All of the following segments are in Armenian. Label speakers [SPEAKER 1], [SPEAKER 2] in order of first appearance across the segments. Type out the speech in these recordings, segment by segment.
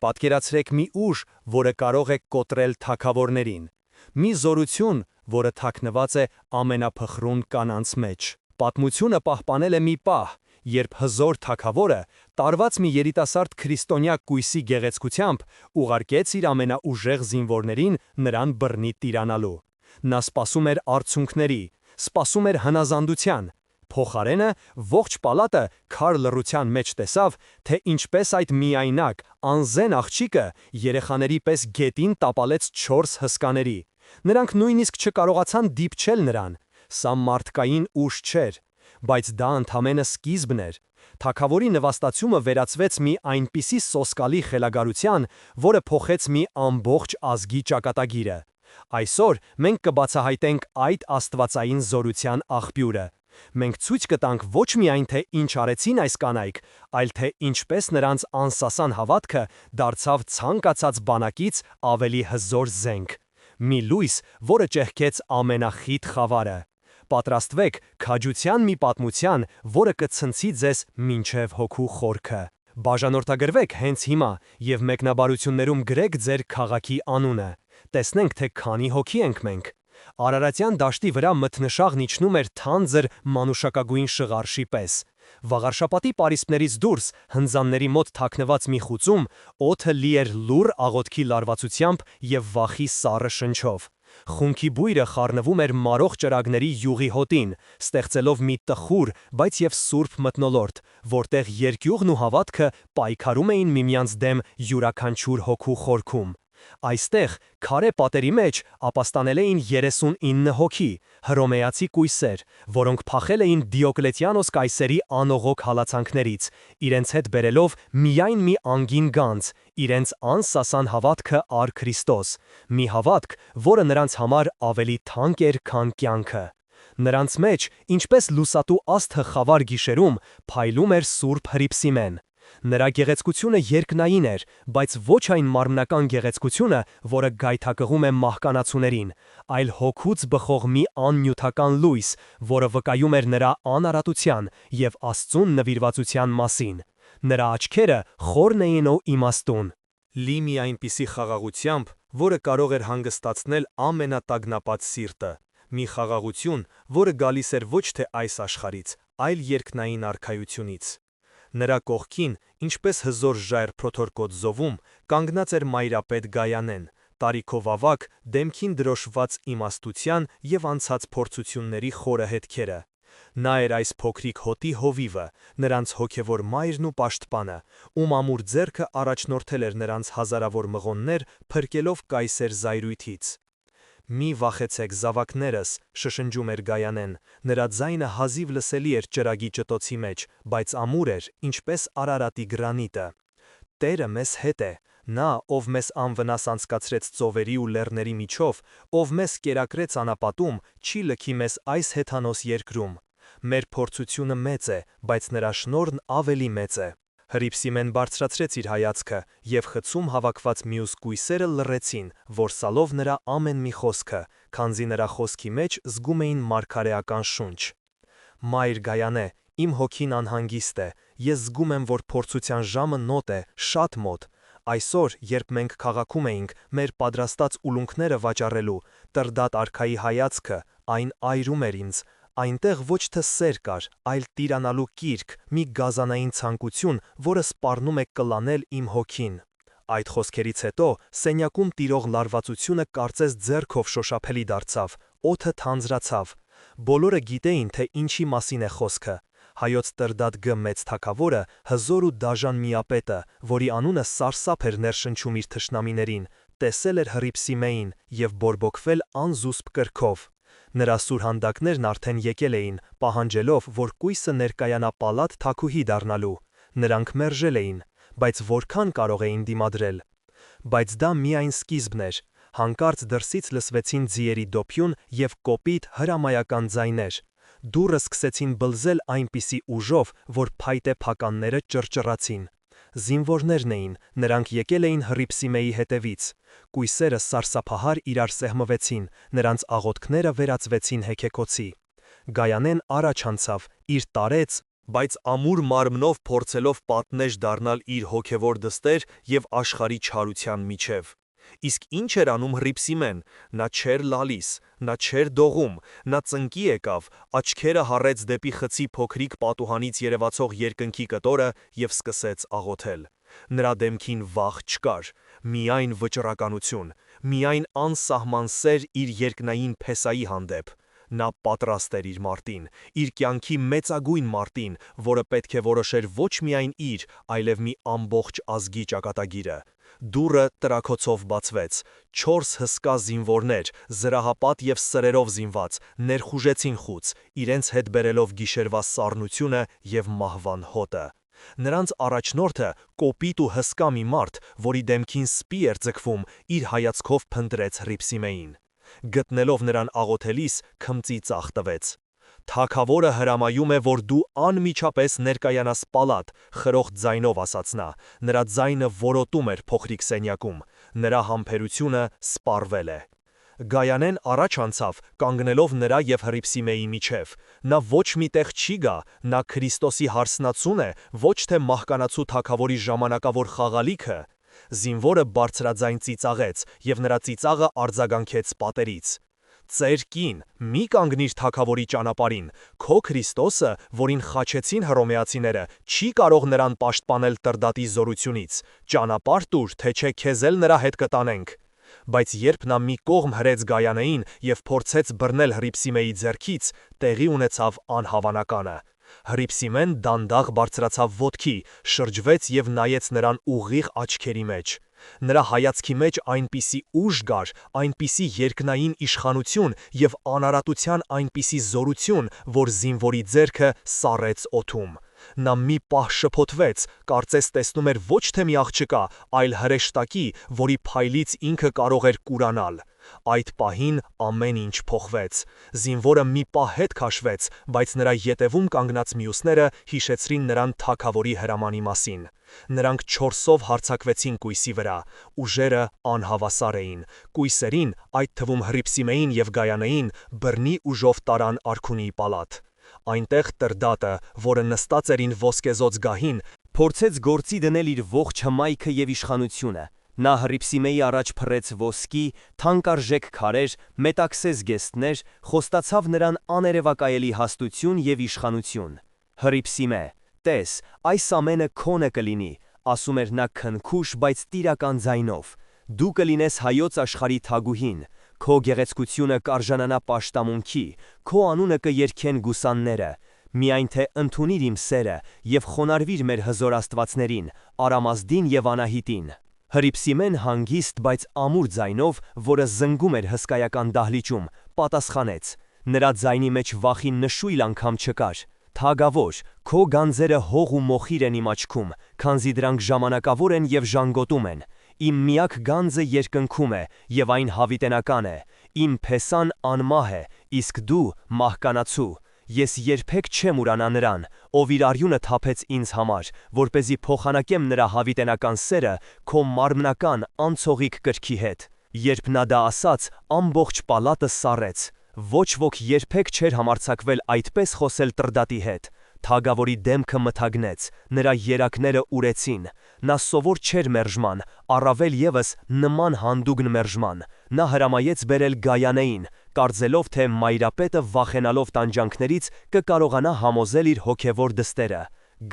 [SPEAKER 1] Պատկերացրեք մի ուժ, որը կարող է կոտրել թագավորներին, մի զորություն, որը թաքնված է ամենափխրուն կանանց մեջ։ Պատմությունը պահպանել է մի պահ, երբ հզոր թագավորը, տարված մի երիտասարդ քրիստոնյա կույսի գեղեցկությամբ, ուղարկեց իր ամենաուժեղ զինվորներին նրան բռնի տիրանալու։ Նա սպասում էր արդյունքների, սպասում էր հնազանդության։ Փոխարենը ողջ պալատը քար լռության մեջ տեսավ, թե ինչպես այդ միայնակ, անզեն աղջիկը երեխաների պես գետին տապալեց 4 հսկաների։ Նրանք նույնիսկ չկարողացան դիպչել նրան։ Սա մարդկային ուժ չէր, բայց դա ընդամենը սկիզբն էր։ Թագավորի նվաստացումը վերածվեց մի այնպիսի սոսկալի խելագարության, որը փոխեց մի ամբողջ ազգի ճակատագիրը։ Այսօր մենք կբացահայտենք այդ աստվածային զորության աղբյուրը։ Մենք ցույց կտանք ոչ միայն թե ինչ արեցին այս կանայք, այլ թե ինչպես նրանց անսասան հավատքը դարձավ ցանկացած բանակից ավելի հզոր զենք։ Մի լույս, որը ճեղքեց ամենախիտ խավարը։ Պատրաստվեք քաջության մի պատմության, որը կցնցի ձեզ մինչև հոգու խորքը։ Բաժանորդագրվեք հենց հիմա և մեկնաբարություններում գրեք ձեր քաղաքի անունը։ Տեսնենք, թե քանի հոգի ենք մենք։ Արարատյան դաշտի վրա մթնշաղն իջնում էր թանձր մանուշակագույն շղարշի պես։ Վաղարշապատի պարիսպներից դուրս, հնձանների մոտ թաքնված մի խուցում, օդը լի էր լուռ աղոթքի լարվածությամբ և վախի սառը շնչով։ Խունքի բույրը խառնվում էր մարող ճրագների յուղի հոտին, ստեղծելով մի տխուր, բայց և սուրբ մթնոլորտ, որտեղ երկյուղն ու հավատքը պայքարում էին միմյանց դեմ յուրաքանչյուր հոգու խորքում։ Այստեղ, քարե պատերի մեջ, ապաստանել էին 39 հոգի, հռոմեացի կույսեր, որոնք փախել էին Դիոկլետիանոս կայսերի անողոք հալածանքներից, իրենց հետ բերելով միայն մի անգին գանձ, իրենց անսասան հավատքը առ Քրիստոս, մի հավատք, որը նրանց համար ավելի թանկ էր, քան կյանքը։ Նրանց մեջ, ինչպես լուսատու աստղը խավար գիշերում, փայլում էր Սուրբ Հռիփսիմեն։ Նրա գեղեցկությունը երկնային էր, բայց ոչ այն մարմնական գեղեցկությունը, որը գայթակղում է մահկանացուներին, այլ հոգուց բխող մի աննյութական լույս, որը վկայում էր նրա անարատության և Աստծուն նվիրվածության մասին։ Նրա աչքերը խորն էին ու իմաստուն։ Լի մի այնպիսի խաղաղությամբ, որը կարող էր հանգստացնել ամենատագնապած սիրտը։ Մի խաղաղություն, որը գալիս էր ոչ թե այս աշխարհից, այլ երկնային արքայությունից։ Նրա կողքին, ինչպես հզոր ժայռ փոթորկոտ զովում, կանգնած էր մայրապետ Գայանեն, տարիքով ավագ, դեմքին դրոշված իմաստության և անցած փորձությունների խորը հետքերը։ Նա էր այս փոքրիկ հոտի հովիվը, նրանց հոգևոր մայրն ու պաշտպանը, ում ամուր ձեռքը առաջնորդել էր նրանց հազարավոր մղոններ, փրկելով կայսեր զայրույթից։ «Մի վախեցեք, զավակներս», շշնջում էր Գայանեն, նրա ձայնը հազիվ լսելի էր ճրագի ճտոցի մեջ, բայց ամուր էր, ինչպես Արարատի գրանիտը։ «Տերը մեզ հետ է, նա, ով մեզ անվնաս անցկացրեց ծովերի ու լեռների միջով, ով մեզ կերակրեց անապատում, չի լքի մեզ այս հեթանոս երկրում։ Մեր փորձությունը մեծ է, բայց նրա շնորհն ավելի մեծ է»։ Հռիփսիմեն բարձրացրեց իր հայացքը, և խցում հավաքված մյուս կույսերը լռեցին, որսալով նրա ամեն մի խոսքը, քանզի նրա խոսքի մեջ զգում էին մարգարեական շունչ։ «Մայր Գայանե, իմ հոգին անհանգիստ է, ես զգում եմ, որ փորձության ժամը մոտ է, շատ մոտ։ Այսօր, երբ մենք քաղաքում էինք, մեր պատրաստած ուլունքները վաճառելու, Տրդատ արքայի հայացքը, այն այրում էր ինձ։ Այնտեղ ոչ թե սեր կար, այլ տիրանալու կիրք, մի գազանային ցանկություն, որը սպառնում է կլանել իմ հոգին»։ Այդ խոսքերից հետո սենյակում տիրող լարվածությունը կարծես ձեռքով շոշափելի դարձավ, օդը թանձրացավ։ Բոլորը գիտեին, թե ինչի մասին է խոսքը։ Հայոց Տրդատ Գ մեծ թագավորը, հզոր ու դաժան միապետը, որի անունը սարսափ էր ներշնչում իր թշնամիներին, տեսել էր Հռիփսիմեին և բորբոքվել անզուսպ կրքով։ Նրա սուրհանդակներն արդեն եկել էին, պահանջելով, որ կույսը ներկայանա պալատ թագուհի դառնալու։ Նրանք մերժել էին, բայց որքան կարող էին դիմադրել։ Բայց դա միայն սկիզբն էր։ Հանկարծ դրսից լսվեցին ձիերի դոփյուն և կոպիտ հրամայական ձայներ։ Դուռը սկսեցին բլզել այնպիսի ուժով, որ փայտե փականները ճռճռացին։ Զինվորներն էին, նրանք եկել էին Հռիփսիմեի հետևից։ Կույսերը սարսափահար իրար սեղմվեցին, նրանց աղոթքները վերածվեցին հեքեքոցի։ Գայանեն առաջ անցավ, իր տարեց,
[SPEAKER 2] բայց ամուր մարմնով փորձելով պատնեշ դառնալ իր հոգևոր դստեր եւ աշխարհի չարության միջև։ Իսկ ինչ էր անում Հռիփսիմեն, նա չէր լալիս, նա չէր դողում, նա ծնկի եկավ, աչքերը հառեց դեպի խցի փոքրիկ պատուհանից երևացող երկնքի կտորը եւ սկսեց աղոթել։ Նրա դեմքին վախ չկար, միայն վճռականություն, միայն անսահման սեր իր երկնային փեսայի հանդեպ։ Նա պատրաստ էր իր մարտին, իր կյանքի մեծագույն մարտին, որը պետք է որոշեր ոչ միայն իր, այլև մի ամբողջ ազգի ճակատագիրը։ Դուռը տրաքոցով բացվեց, 4 հսկա զինվորներ, զրահապատ եւ սրերով զինված, ներխուժեցին խուց, իրենց հետ բերելով գիշերվա սառնությունը եւ մահվան հոտը։ Նրանց առաջնորդը, կոպիտ ու հսկա մի մարդ, որի դեմքին սպի էր ձգվում, իր հայացքով փնտրեց Հռիփսիմեին։ Գտնելով նրան աղոթելիս, քմծի ծախ տվեց։ Թագավորը հրամայում է, որ դու անմիջապես ներկայանաս պալատ, խրոխտ ձայնով ասաց նա, նրա ձայնը որոտում էր փոքրիկ սենյակում, նրա համբերությունը սպառվել է։ Գայանեն առաջ անցավ, կանգնելով նրա եւ Հռիփսիմեի միջև։ Նա ոչ միտեղ չի գա, նա Քրիստոսի հարսնացուն է, ոչ թե մահկանացու թագավորի ժամանակավոր խաղալիքը։ Զինվորը բարձրաձայն ծիծաղեց, եւ նրա ծիծաղը արձագանքեց պատերից։ Ծեր կին, մի կանգնիր թագավորի ճանապարհին, քո Քրիստոսը, որին խաչեցին հռոմեացիները, չի կարող նրան պաշտպանել տրդատի զորությունից, ճանապարհ տուր, թե չէ քեզ էլ նրա հետ կտանենք։ Բայց երբ նա մի կողմ հրեց Գայանեին եւ փորձեց բռնել Հռիփսիմեի ձեռքից, տեղի ունեցավ անհավանականը։ Հռիփսիմեն դանդաղ բարձրացավ ոտքի, շրջվեց եւ նայեց նրան ուղիղ աչքերի մեջ։ Նրա հայացքի մեջ այնպիսի ուժ կար, այնպիսի երկնային իշխանություն եւ անարատության այնպիսի զորություն, որ զինվորի ձեռքը սառեց օդում։ Նա մի պահ շփոթվեց, կարծես տեսնում էր ոչ թե մի աղջկա, այլ հրեշտակի, որի փայլից ինքը կարող էր կուրանալ։ Այդ պահին ամեն ինչ փոխվեց։ Զինվորը մի պահ հետ քաշվեց, բայց նրա ետևում կանգնած մյուսները հիշեցրին նրան թագավորի հրամանի մասին։ Նրանք 4-ով հարձակվեցին կույսի վրա, ուժերը անհավասար էին, կույսերին, այդ թվում Հռիփսիմեին եւ Գայանեին, բռնի ուժով տարան արքունի պալատ։ Այնտեղ տրդատը, որը նստած էր ին ոսկեզոծ գահին,
[SPEAKER 1] Փորձեց գործի դնել իր ողջ հմայքը եւ իշխանությունը։ Նա Հռիփսիմեի առաջ փռեց ոսկի, թանկարժեք քարեր, մետաքսես գեստներ, խոստացավ նրան աներևակայելի հաստություն եւ իշխանություն։ Հռիփսիմե, տես, այս ամենը քոնը կլինի, ասում էր նա քնքուշ, բայց տիրական ձայնով։ Դու կլինես հայոց աշխարհի թագուհին, քո գեղեցկությունը կարժանանա պաշտամունքի, քո անունը կերքեն գուսանները։ Միայն թե ընդունիր իմ սերը եւ խոնարհվիր մեր հզոր աստվածներին, Արամազդին եւ Անահիտին։ Հռիփսիմեն հանգիստ, բայց ամուր ձայնով, որը զնգում էր հսկայական դահլիճում, պատասխանեց։ Նրա ձայնի մեջ վախի նշույլ անգամ չկար։ Թագավոր, քո գանձերը հող ու մոխիր են իմ աչքում, քանզի դրանք ժամանակավոր են եւ ժանգոտում են։ Իմ միակ գանձը երկնքում է եւ այն հավիտենական է։ Իմ փեսան անմահ է, իսկ դու մահկանացու։ Ես երբեք չեմ ուրանա նրան, ով իր արյունը թափեց ինձ համար, որպեսզի փոխանակեմ նրա հավիտենական սերը քո մարմնական անցողիկ կրքի հետ։ Երբ նա դա ասաց, ամբողջ պալատը սառեց։ Ոչ ոք երբեք չէր համարձակվել այդպես խոսել տրդատի հետ։ Թագավորի դեմքը մթագնեց, նրա երակները ուրեցին։ Նա սովոր չէր մերժման, առավել եւս նման հանդուգն մերժման։ Նա հրամայեց բերել Գայանեին, կարծելով, թե մայրապետը վախենալով տանջանքներից կկարողանա համոզել իր հոգևոր դստերը։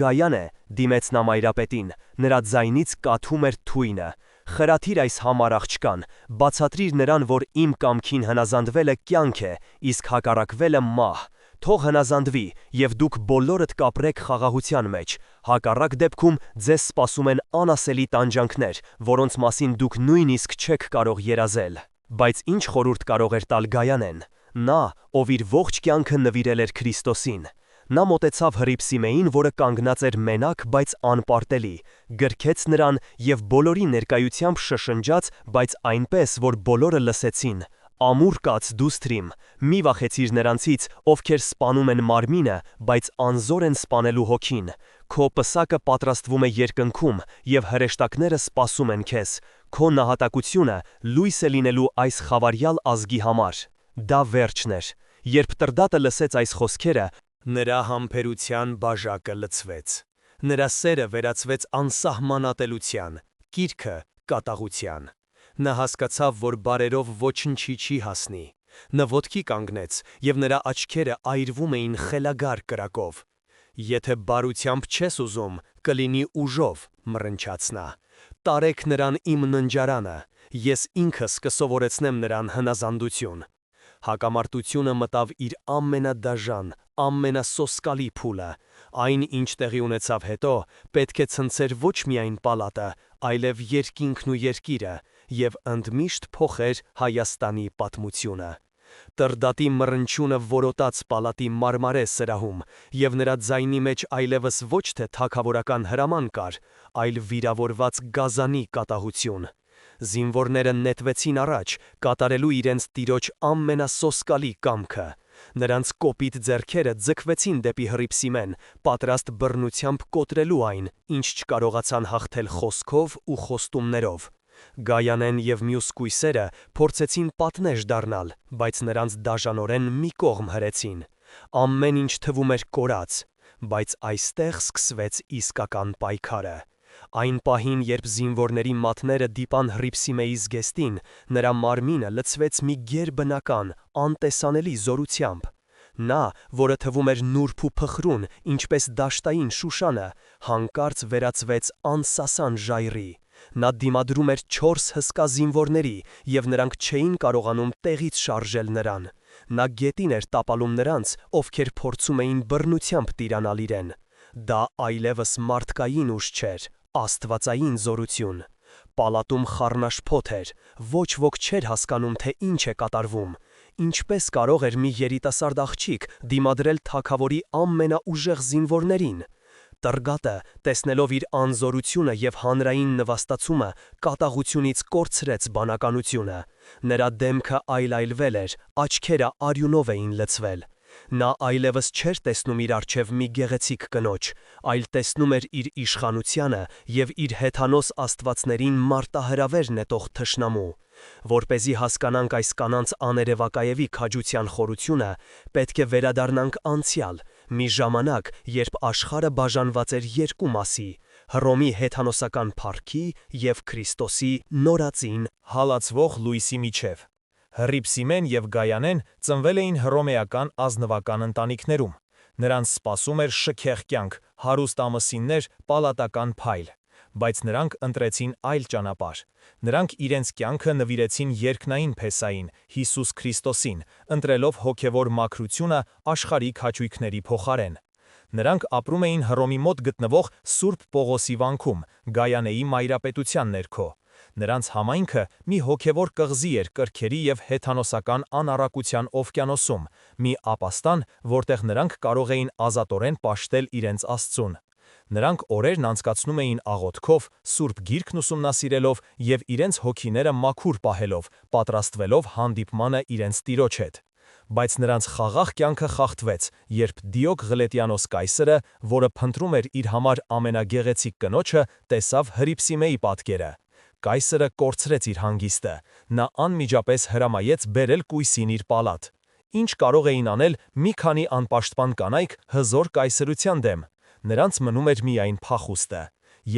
[SPEAKER 1] Գայանե, դիմեց նա մայրապետին, նրա ձայնից կաթում էր թույնը։ Խրաթիր այս համար աղջկան, բացատրիր նրան, որ իմ կամքին հնազանդվելը կյանք է, իսկ հակառակվելը մահ։ Թող հնազանդվի, եւ դուք բոլորդ կապրեք խաղաղության մեջ, հակառակ դեպքում ձեզ սպասում են անասելի տանջանքներ, որոնց մասին դուք նույնիսկ չեք կարող երազել։ Բայց ինչ խորհուրդ կարող էր տալ Գայանեն։ Նա, ով իր ողջ կյանքը նվիրել էր Քրիստոսին։ Նա մոտեցավ Հռիփսիմեին, որը կանգնած էր մենակ, բայց անպարտելի, գրքեց նրան եւ բոլորի ներկայությամբ շշնջաց, բայց այնպես, որ բոլորը լսեցին. Ամուր կաց դուստրիմ, մի վախեցիր նրանցից, ովքեր սպանում են մարմինը, բայց անզոր են սպանելու հոգին։ Քո պսակը պատրաստվում է երկնքում, եւ հրեշտակները սպասում են քեզ։ Քո նահատակությունը լույս է լինելու այս խավարյալ ազգի համար։ Դա վերջն էր։ Երբ տրդատը լսեց այս խոսքերը, Նրա համբերության բաժակը լցվեց։ Նրա սերը վերածվեց անսահմանատելության, կիրքը կատաղության։ Նա հասկացավ, որ բարերով ոչնչի չի հասնի։ Նա ոտքի կանգնեց, և նրա աչքերը այրվում էին խելագար կրակով։ «Եթե բարությամբ չես ուզում, կլինի ուժով», մռնչաց նա։ «Տարեք նրան իմ ննջարանը, ես ինքս կսովորեցնեմ նրան հնազանդություն»։ Հակամարտությունը մտավ իր ամենադաժան, ամենասոսկալի փուլը։ Այն, ինչ տեղի ունեցավ հետո, պետք է ցնցեր ոչ միայն պալատը, այլև երկինքն ու երկիրը, և ընդմիշտ փոխեր Հայաստանի պատմությունը։ Տրդատի մռնչյունը որոտաց պալատի մարմարե սրահում, և նրա ձայնի մեջ այլևս ոչ թե թագավորական հրաման կար, այլ վիրավորված գազանի կատաղություն։ Զինվորները նետվեցին առաջ, կատարելու իրենց տիրոջ ամենասոսկալի կամքը։ Նրանց կոպիտ ձեռքերը ձգվեցին դեպի Հռիփսիմեն, պատրաստ բռնությամբ կոտրելու այն, ինչ չկարողացան հաղթել խոսքով ու խոստումներով։ Գայանեն և մյուս կույսերը փորձեցին պատնեշ դառնալ, բայց նրանց դաժանորեն մի կողմ հրեցին։ Ամեն ինչ թվում էր կորած, բայց այստեղ սկսվեց իսկական պայքարը։ Այն պահին, երբ զինվորների մատները դիպան Հռիփսիմեի զգեստին, նրա մարմինը լցվեց մի գերբնական, անտեսանելի զորությամբ։ Նա, որը թվում էր նուրբ ու փխրուն, ինչպես դաշտային Շուշանը, հանկարծ վերածվեց անսասան ժայռի։ Նա դիմադրում էր 4 հսկա զինվորների, և նրանք չէին կարողանում տեղից շարժել նրան։ Նա գետին էր տապալում նրանց, ովքեր փորձում էին բռնությամբ տիրանալ իրեն։ Դա այլևս մարդկային ուժ չէր, աստվածային զորություն։ Պալատում խառնաշփոթ էր, ոչ ոք չէր հասկանում, թե ինչ է կատարվում։ Ինչպես կարող էր մի երիտասարդ աղջիկ դիմադրել թագավորի ամենաուժեղ զինվորներին։ Տրգատը, տեսնելով իր անզորությունը և հանրային նվաստացումը, կատաղությունից կորցրեց բանականությունը։ Նրա դեմքը այլայլվել էր, աչքերը արյունով էին լցվել։ Նա այլևս չէր տեսնում իր առջև մի գեղեցիկ կնոջ, այլ տեսնում էր իր իշխանությանը և իր հեթանոս աստվածներին մարտահրավեր նետող թշնամու։ Որպեսզի հասկանանք այս կանանց աներևակայևի քաջության խորությունը, պետք է վերադառնանք անցյալ, մի ժամանակ, երբ աշխարհը բաժանված էր երկու մասի՝ Հռոմի հեթանոսական փառքի և Քրիստոսի նորածին
[SPEAKER 2] հալածվող լույսի միջև։ Հռիփսիմեն և Գայանեն ծնվել էին հռոմեական ազնվական ընտանիքներում։ Նրանց սպասում էր շքեղ կյանք, հարուստ ամուսիններ, պալատական փայլ։ Բայց նրանք ընտրեցին այլ ճանապարհ։ Նրանք իրենց կյանքը նվիրեցին երկնային Փեսային, Հիսուս Քրիստոսին, ընտրելով հոգևոր մաքրությունը աշխարհիկ հաճույքների փոխարեն։ Նրանք ապրում էին Հռոմի մոտ գտնվող Սուրբ Պողոսի վանքում, Գայանեի մայրապետության ներքո։ Նրանց համայնքը մի հոգևոր կղզի էր կրքերի և հեթանոսական անառակության օվկիանոսում, մի ապաստան, որտեղ նրանք կարող էին ազատորեն պաշտել իրենց Աստծուն։ Նրանք օրերն անցկացնում էին աղոթքով, Սուրբ Գիրքն ուսումնասիրելով և իրենց հոգիները մաքուր պահելով, պատրաստվելով հանդիպմանը իրենց Տիրոջ հետ։ Բայց նրանց խաղաղ կյանքը խախտվեց, երբ Դիոգ Ղլետիանոս կայսրը, որը փնտրում էր իր համար ամենագեղեցիկ կնոջը, տեսավ Հռիփսիմեի պատկերը։ Կայսրը կորցրեց իր հանգիստը։ Նա անմիջապես հրամայեց բերել կույսին իր պալատ։ Ինչ կարող էին անել մի քանի անպաշտպան կանայք հզոր կայսրության դեմ։ Նրանց մնում էր միայն փախուստը։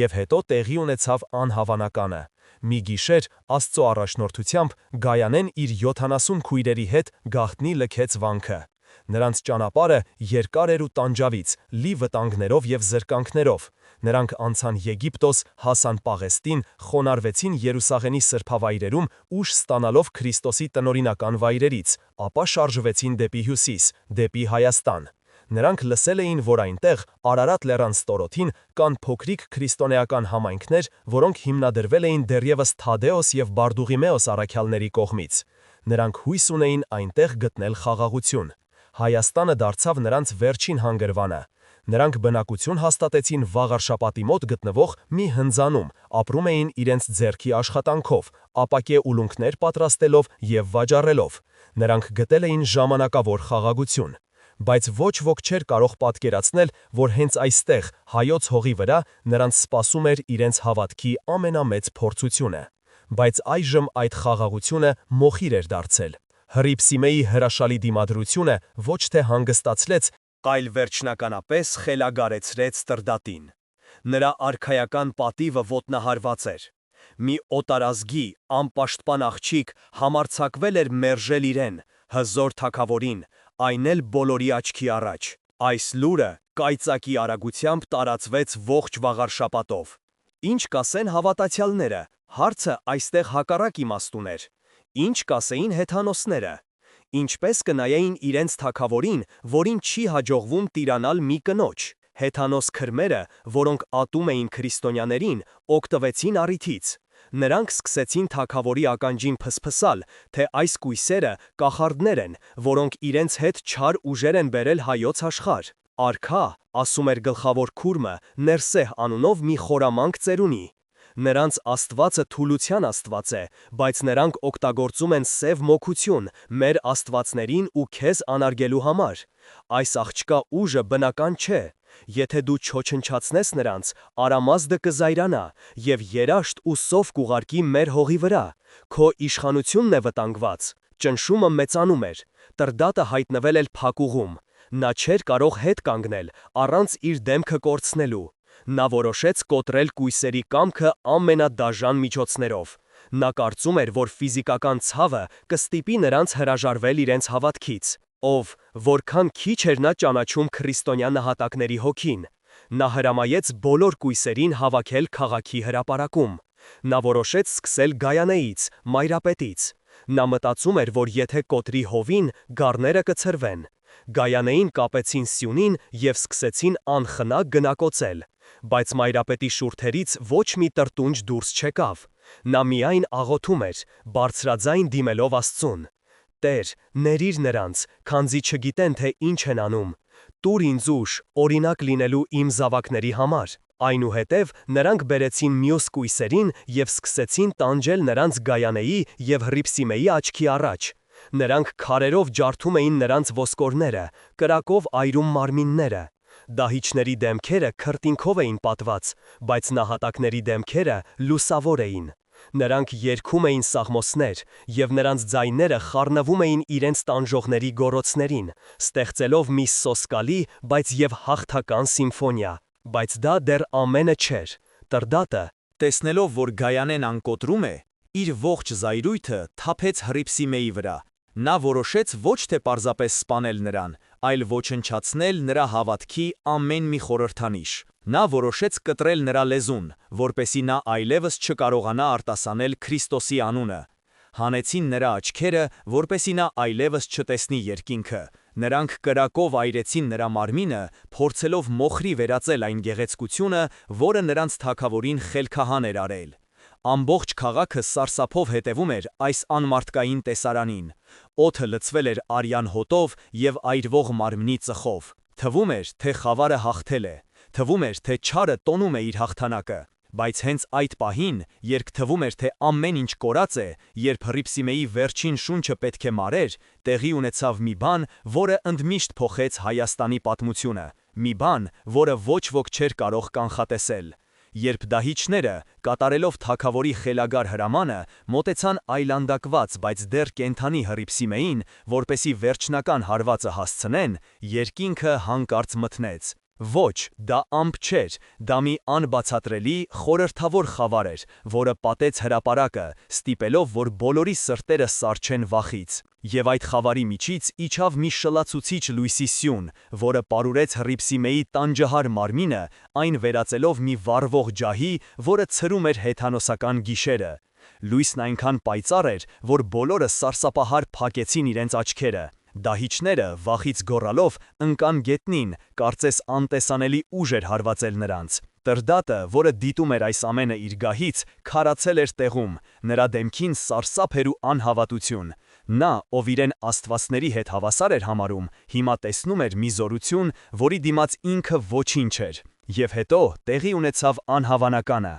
[SPEAKER 2] Եվ հետո տեղի ունեցավ անհավանականը։ Մի գիշեր, Աստծո առաջնորդությամբ, Գայանեն իր 70 քույրերի հետ գաղտնի լքեց վանքը։ Նրանց ճանապարհը երկար էր ու տանջավից, լի վտանգներով և զրկանքներով։ Նրանք անցան Եգիպտոս, հասան Պաղեստին, խոնարհվեցին Երուսաղեմի սրբավայրերում, ուժ ստանալով Քրիստոսի տնօրինական վայրերից, ապա շարժվեցին դեպի հյուսիս, դեպի Հայաստան։ Նրանք լսել էին, որ այնտեղ, Արարատ լեռան ստորոտին, կան փոքրիկ քրիստոնեական համայնքներ, որոնք հիմնադրվել էին դեռևս Թադեոս և Բարդուղիմեոս առաքյալների կողմից։ Նրանք հույս ունեին այնտեղ գտնել խաղաղություն։ Հայաստանը դարձավ նրանց վերջին հանգրվանը։ Նրանք բնակություն հաստատեցին Վաղարշապատի մոտ գտնվող մի հնձանում, ապրում էին իրենց ձեռքի աշխատանքով, ապակե ուլունքներ պատրաստելով և վաճառելով։ Նրանք գտել էին ժամանակավոր խաղաղություն։ Բայց ոչ ոք չէր կարող պատկերացնել, որ հենց այստեղ, հայոց հողի վրա, նրանց սպասում էր իրենց հավատքի ամենամեծ փորձությունը։ Բայց այժմ այդ խաղաղությունը մոխիր էր դարձել։ Հռիփսիմեի հրաշալի դիմադրությունը ոչ թե հանգստացրեց,
[SPEAKER 1] այլ վերջնականապես խելագարեցրեց Տրդատին։ Նրա արքայական պատիվը ոտնահարված էր։ Մի օտարազգի, անպաշտպան աղջիկ համարձակվել էր մերժել իրեն, հզոր թագավորին, այն էլ բոլորի աչքի առաջ։ Այս լուրը կայծակի արագությամբ տարածվեց ողջ Վաղարշապատով։ Ինչ կասեն հավատացյալները, հարցը այստեղ հակառակ իմաստ ուներ։ Ինչ կասեին հեթանոսները։ Ինչպես կնայեին իրենց թագավորին, որին չի հաջողվում տիրանալ մի կնոջ։ Հեթանոս քրմերը, որոնք ատում էին քրիստոնյաներին, օգտվեցին առիթից։ Նրանք սկսեցին թագավորի ականջին փսփսալ, թե այս կույսերը կախարդներ են, որոնք իրենց հետ չար ուժեր են բերել հայոց աշխարհ։ Արքա, ասում էր գլխավոր քուրմը, Ներսեհ անունով մի խորամանկ ծերունի։ Նրանց աստվածը թուլության աստված է, բայց նրանք օգտագործում են սև մոգություն մեր աստվածներին ու քեզ անարգելու համար։ Այս աղջկա ուժը բնական չէ։ Եթե դու չոչնչացնես նրանց, Արամազդը կզայրանա և երաշտ ու սով կուղարկի մեր հողի վրա։ Քո իշխանությունն է վտանգված։ Ճնշումը մեծանում էր։ Տրդատը հայտնվել էր փակուղում։ Նա չէր կարող հետ կանգնել, առանց իր դեմքը կորցնելու։ Նա որոշեց կոտրել կույսերի կամքը ամենադաժան միջոցներով։ Նա կարծում էր, որ ֆիզիկական ցավը կստիպի նրանց հրաժարվել իրենց հավատքից։ Ով, որքան քիչ էր նա ճանաչում քրիստոնյա նահատակների հոգին։ Նա հրամայեց բոլոր կույսերին հավաքել քաղաքի հրապարակում։ Նա որոշեց սկսել Գայանեից, Մայրապետից։ Նա մտածում էր, որ եթե կոտրի հովին, գառները կցրվեն։ Գայանեին կապեցին սյունին և սկսեցին անխնա գնակոծել։ Բայց Մայրապետի շուրթերից ոչ մի տրտունջ դուրս չեկավ։ Նա միայն աղոթում էր, բարձրաձայն դիմելով Աստծուն. «Տեր, ներիր նրանց, քանզի չգիտեն, թե ինչ են անում։ Տուր ինձ ուժ, օրինակ լինելու իմ զավակների համար»։ Այնուհետև նրանք բերեցին մյուս կույսերին և սկսեցին տանջել նրանց Գայանեի և Հռիփսիմեի աչքի առաջ։ Նրանք քարերով ջարդում էին նրանց ոսկորները, կրակով այրում մարմինները։ Դահիճների դեմքերը քրտինքով էին պատված, բայց նահատակների դեմքերը լուսավոր էին։ Նրանք երգում էին սաղմոսներ, և նրանց ձայները խառնվում էին իրենց տանջողների գոռոցներին, ստեղծելով մի սոսկալի, բայց և հաղթական սիմֆոնիա։ Բայց դա դեռ ամենը չէր։ Տրդատը, տեսնելով, որ Գայանեն անկոտրում է, իր ողջ զայրույթը թափեց Հռիփսիմեի վրա։ Նա որոշեց ոչ թե պարզապես սպանել նրան, այլ ոչնչացնել նրա հավատքի ամեն մի խորհրդանիշ։ Նա որոշեց կտրել նրա լեզուն, որպեսզի նա այլևս չկարողանա արտասանել Քրիստոսի անունը։ Հանեցին նրա աչքերը, որպեսզի նա այլևս չտեսնի երկինքը։ Նրանք կրակով այրեցին նրա մարմինը, փորձելով մոխրի վերածել այն գեղեցկությունը, որը նրանց թագավորին խելքահան էր արել։ Ամբողջ քաղաքը սարսափով հետևում էր այս անմարդկային տեսարանին։ Օդը լցվել էր արյան հոտով և այրվող մարմնի ծխով։ Թվում էր, թե խավարը հաղթել է։ Թվում էր, թե չարը տոնում է իր հաղթանակը։ Բայց հենց այդ պահին, երբ թվում էր, թե ամեն ինչ կորած է, երբ Հռիփսիմեի վերջին շունչը պետք է մարեր, տեղի ունեցավ մի բան, որը ընդմիշտ փոխեց Հայաստանի պատմությունը։ Մի բան, որը ոչ ոք չէր կարող կանխատեսել։ Երբ դահիճները, կատարելով թագավորի խելագար հրամանը, մոտեցան այլանդակված, բայց դեռ կենդանի Հռիփսիմեին, որպեսի վերջնական հարվածը հասցնեն, երկինքը հանկարծ մթնեց։ Ոչ, դա ամպ չէր, դա մի անբացատրելի, խորհրդավոր խավար էր, որը պատեց հրապարակը, ստիպելով, որ բոլորի սրտերը սառչեն վախից։ Եվ այդ խավարի միջից իջավ մի շլացուցիչ լույսի սյուն, որը պարուրեց Հռիփսիմեի տանջահար մարմինը, այն վերածելով մի վառվող ջահի, որը ցրում էր հեթանոսական գիշերը։ Լույսն այնքան պայծառ էր, որ բոլորը սարսափահար փակեցին իրենց աչքերը։ Դահիճները, վախից գոռալով, ընկան գետնին, կարծես անտեսանելի ուժ էր հարվածել նրանց։ Տրդատը, որը դիտում էր այս ամենը իր գահից, քարացել էր տեղում, նրա դեմքին սարսափ էր ու անհավատություն։ Նա, ով իրեն աստվածների հետ հավասար էր համարում, հիմա տեսնում էր մի զորություն, որի դիմաց ինքը ոչինչ էր։ Եվ հետո տեղի ունեցավ անհավանականը։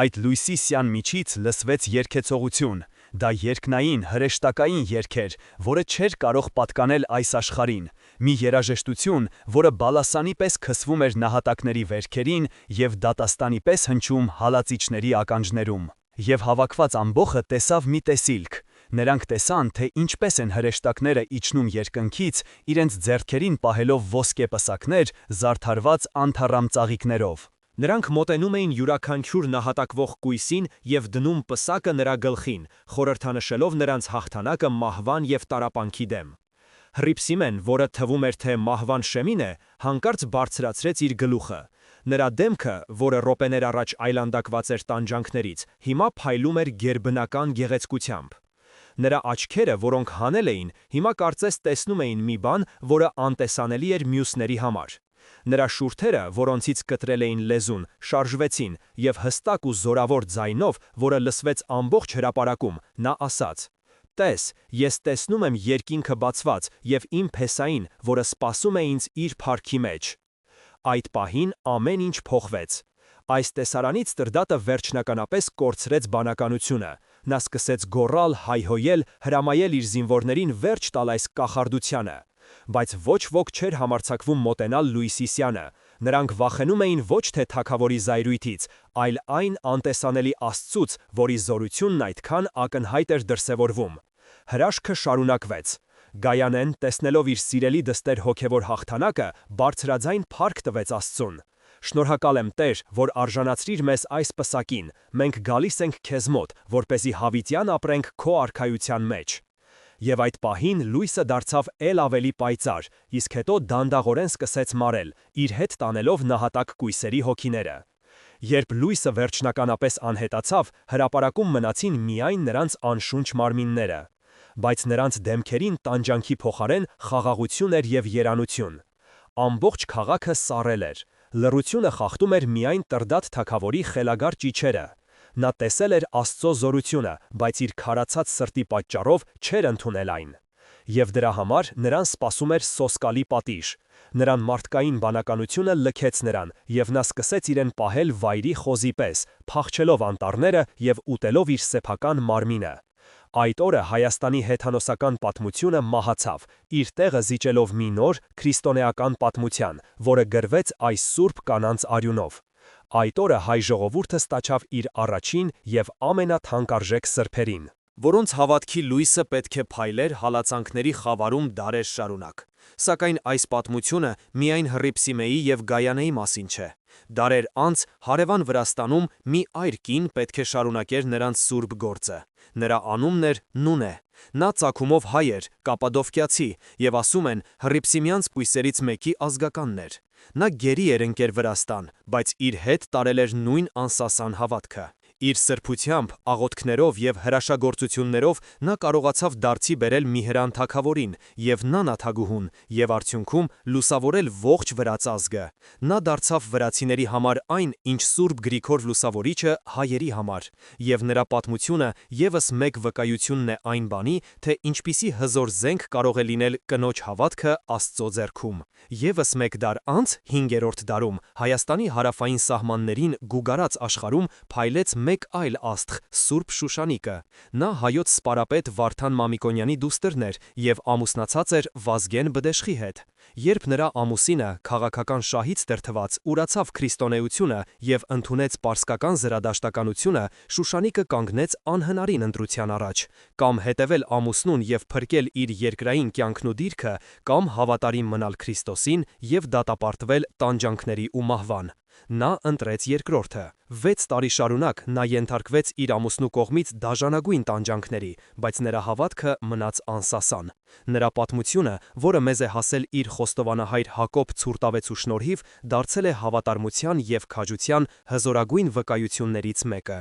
[SPEAKER 1] Այդ լույսի սյան միջից լսվեց երգեցողություն։ Դա երկնային, հրեշտակային երգ էր, որը չէր կարող պատկանել այս աշխարհին։ Մի երաժշտություն, որը բալասանի պես քսվում էր նահատակների վերքերին և դատաստանի պես հնչում հալածիչների ականջներում։ Եվ հավաքված ամբոխը տեսավ մի տեսիլք։ Նրանք տեսան, թե ինչպես են հրեշտակները իջնում երկնքից, իրենց ձեռքերին պահելով ոսկե պսակներ, զարդարված անթառամ ծաղիկներով։ Նրանք մոտենում էին յուրաքանչյուր նահատակվող կույսին և դնում պսակը նրա գլխին, խորհրդանշելով նրանց հաղթանակը մահվան և տառապանքի դեմ։ Հռիփսիմեն, որը թվում էր, թե մահվան շեմին է, հանկարծ բարձրացրեց իր գլուխը։ Նրա դեմքը, որը րոպեներ առաջ այլանդակված էր տանջանքներից, հիմա փայլում էր գերբնական գեղեցկությամբ։ Նրա աչքերը, որոնք հանել էին, հիմա կարծես տեսնում էին մի բան, որը անտեսանելի էր մյուսների համար։ Նրա շուրթերը, որոնցից կտրել էին լեզուն, շարժվեցին, և հստակ ու զորավոր ձայնով, որը լսվեց ամբողջ հրապարակում, նա ասաց. «Տես, ես տեսնում եմ երկինքը բացված և իմ փեսային, որը սպասում է ինձ իր փառքի մեջ»։ Այդ պահին ամեն ինչ փոխվեց։ Այս տեսարանից Տրդատը վերջնականապես կորցրեց բանականությունը։ Նա սկսեց գոռալ, հայհոյել, հրամայել իր զինվորներին վերջ տալ այս կախարդությանը։ Բայց ոչ ոք չէր համարձակվում մոտենալ Լուիսի սյանը։ Նրանք վախենում էին ոչ թե թագավորի զայրույթից, այլ այն անտեսանելի Աստծուց, որի զորությունն այդքան ակնհայտ էր դրսևորվում։ Հրաշքը շարունակվեց։ Գայանեն, տեսնելով իր սիրելի դստեր հոգևոր հաղթանակը, բարձրաձայն փառք տվեց Աստծուն։ «Շնորհակալ եմ, Տեր, որ արժանացրիր մեզ այս պսակին, մենք գալիս ենք քեզ մոտ, որպեսզի հավիտյան ապրենք քո արքայության մեջ»։ Եվ այդ պահին լույսը դարձավ էլ ավելի պայծառ, իսկ հետո դանդաղորեն սկսեց մարել, իր հետ տանելով նահատակ կույսերի հոգիները։ Երբ լույսը վերջնականապես անհետացավ, հրապարակում մնացին միայն նրանց անշունչ մարմինները։ Բայց նրանց դեմքերին տանջանքի փոխարեն խաղաղություն էր և երանություն։ Ամբողջ քաղաքը սառել էր։ Լռությունը խախտում էր միայն Տրդատ թագավորի խելագար ճիչերը։ Նա տեսել էր Աստծո զորությունը, բայց իր քարացած սրտի պատճառով չէր ընդունել այն։ Եվ դրա համար նրան սպասում էր սոսկալի պատիժ։ Նրան մարդկային բանականությունը լքեց նրան, և նա սկսեց իրեն պահել վայրի խոզի պես, փախչելով անտառները և ուտելով իր սեփական մարմինը։ Այդ օրը Հայաստանի հեթանոսական պատմությունը մահացավ, իր տեղը զիջելով մի նոր, քրիստոնեական պատմության, որը գրվեց այս սուրբ կանանց արյունով։ Այդ օրը հայ ժողովուրդը ստաչավ իր առաջին և ամենաթանկարժեք սրբերին, որոնց հավատքի լույսը պետք է փայլեր հալածանքների խավարում դարեր շարունակ։ Սակայն այս պատմությունը միայն Հռիփսիմեի և Գայանեի մասին չէ։ Դարեր անց հարևան Վրաստանում մի այր կին պետք է շարունակեր նրանց սուրբ գործը։ Նրա անունն էր Նունե։ Նա ծագումով հայ էր, կապադովկիացի, և ասում են հռիփսիմյանց կույսերից մեկի ազգականն էր։ Նա գերի էր ընկեր Վրաստան, բայց իր հետ տարել էր նույն անսասան հավատքը։ Իր սրբությամբ, աղոթքներով և հրաշագործություններով նա կարողացավ դարձի բերել Միհրան թագավորին և Նանա թագուհուն և արդյունքում լուսավորել ողջ վրաց ազգը։ Նա դարձավ վրացիների համար այն, ինչ Սուրբ Գրիգոր Լուսավորիչը հայերի համար։ Եվ նրա պատմությունը ևս մեկ վկայությունն է այն բանի, թե ինչպիսի հզոր զենք կարող է լինել կնոջ հավատքը Աստծո ձեռքում։ ԵՒս մեկ դար անց, 5-րդ դարում, Հայաստանի հարավային սահմաններին գուգարած աշխարհում փայլեց մեկ այլ աստղ՝ Սուրբ Շուշանիկը։ Նա հայոց սպարապետ Վարդան Մամիկոնյանի դուստրն էր և ամուսնացած էր Վազգեն Բդեշխի հետ։ Երբ նրա ամուսինը, քաղաքական շահից դրդված, ուրացավ քրիստոնեությունը և ընդունեց պարսկական զրադաշտականությունը, Շուշանիկը կանգնեց անհնարին ընտրության առաջ՝ կամ հետևել ամուսնուն և փրկել իր երկրային կյանքն ու դիրքը, կամ հավատարիմ մնալ Քրիստոսին և դատապարտվել տանջանքների ու մահվան։ Նա ընտրեց երկրորդը։ 6 տարի շարունակ նա ենթարկվեց իր ամուսնու կողմից դաժանագույն տանջանքների, բայց նրա հավատքը մնաց անսասան։ Նրա պատմությունը, որը մեզ է հասել իր խոստովանահայր Հակոբ Ցուրտավեցու շնորհիվ, դարձել է հավատարմության և քաջության հզորագույն վկայություններից մեկը։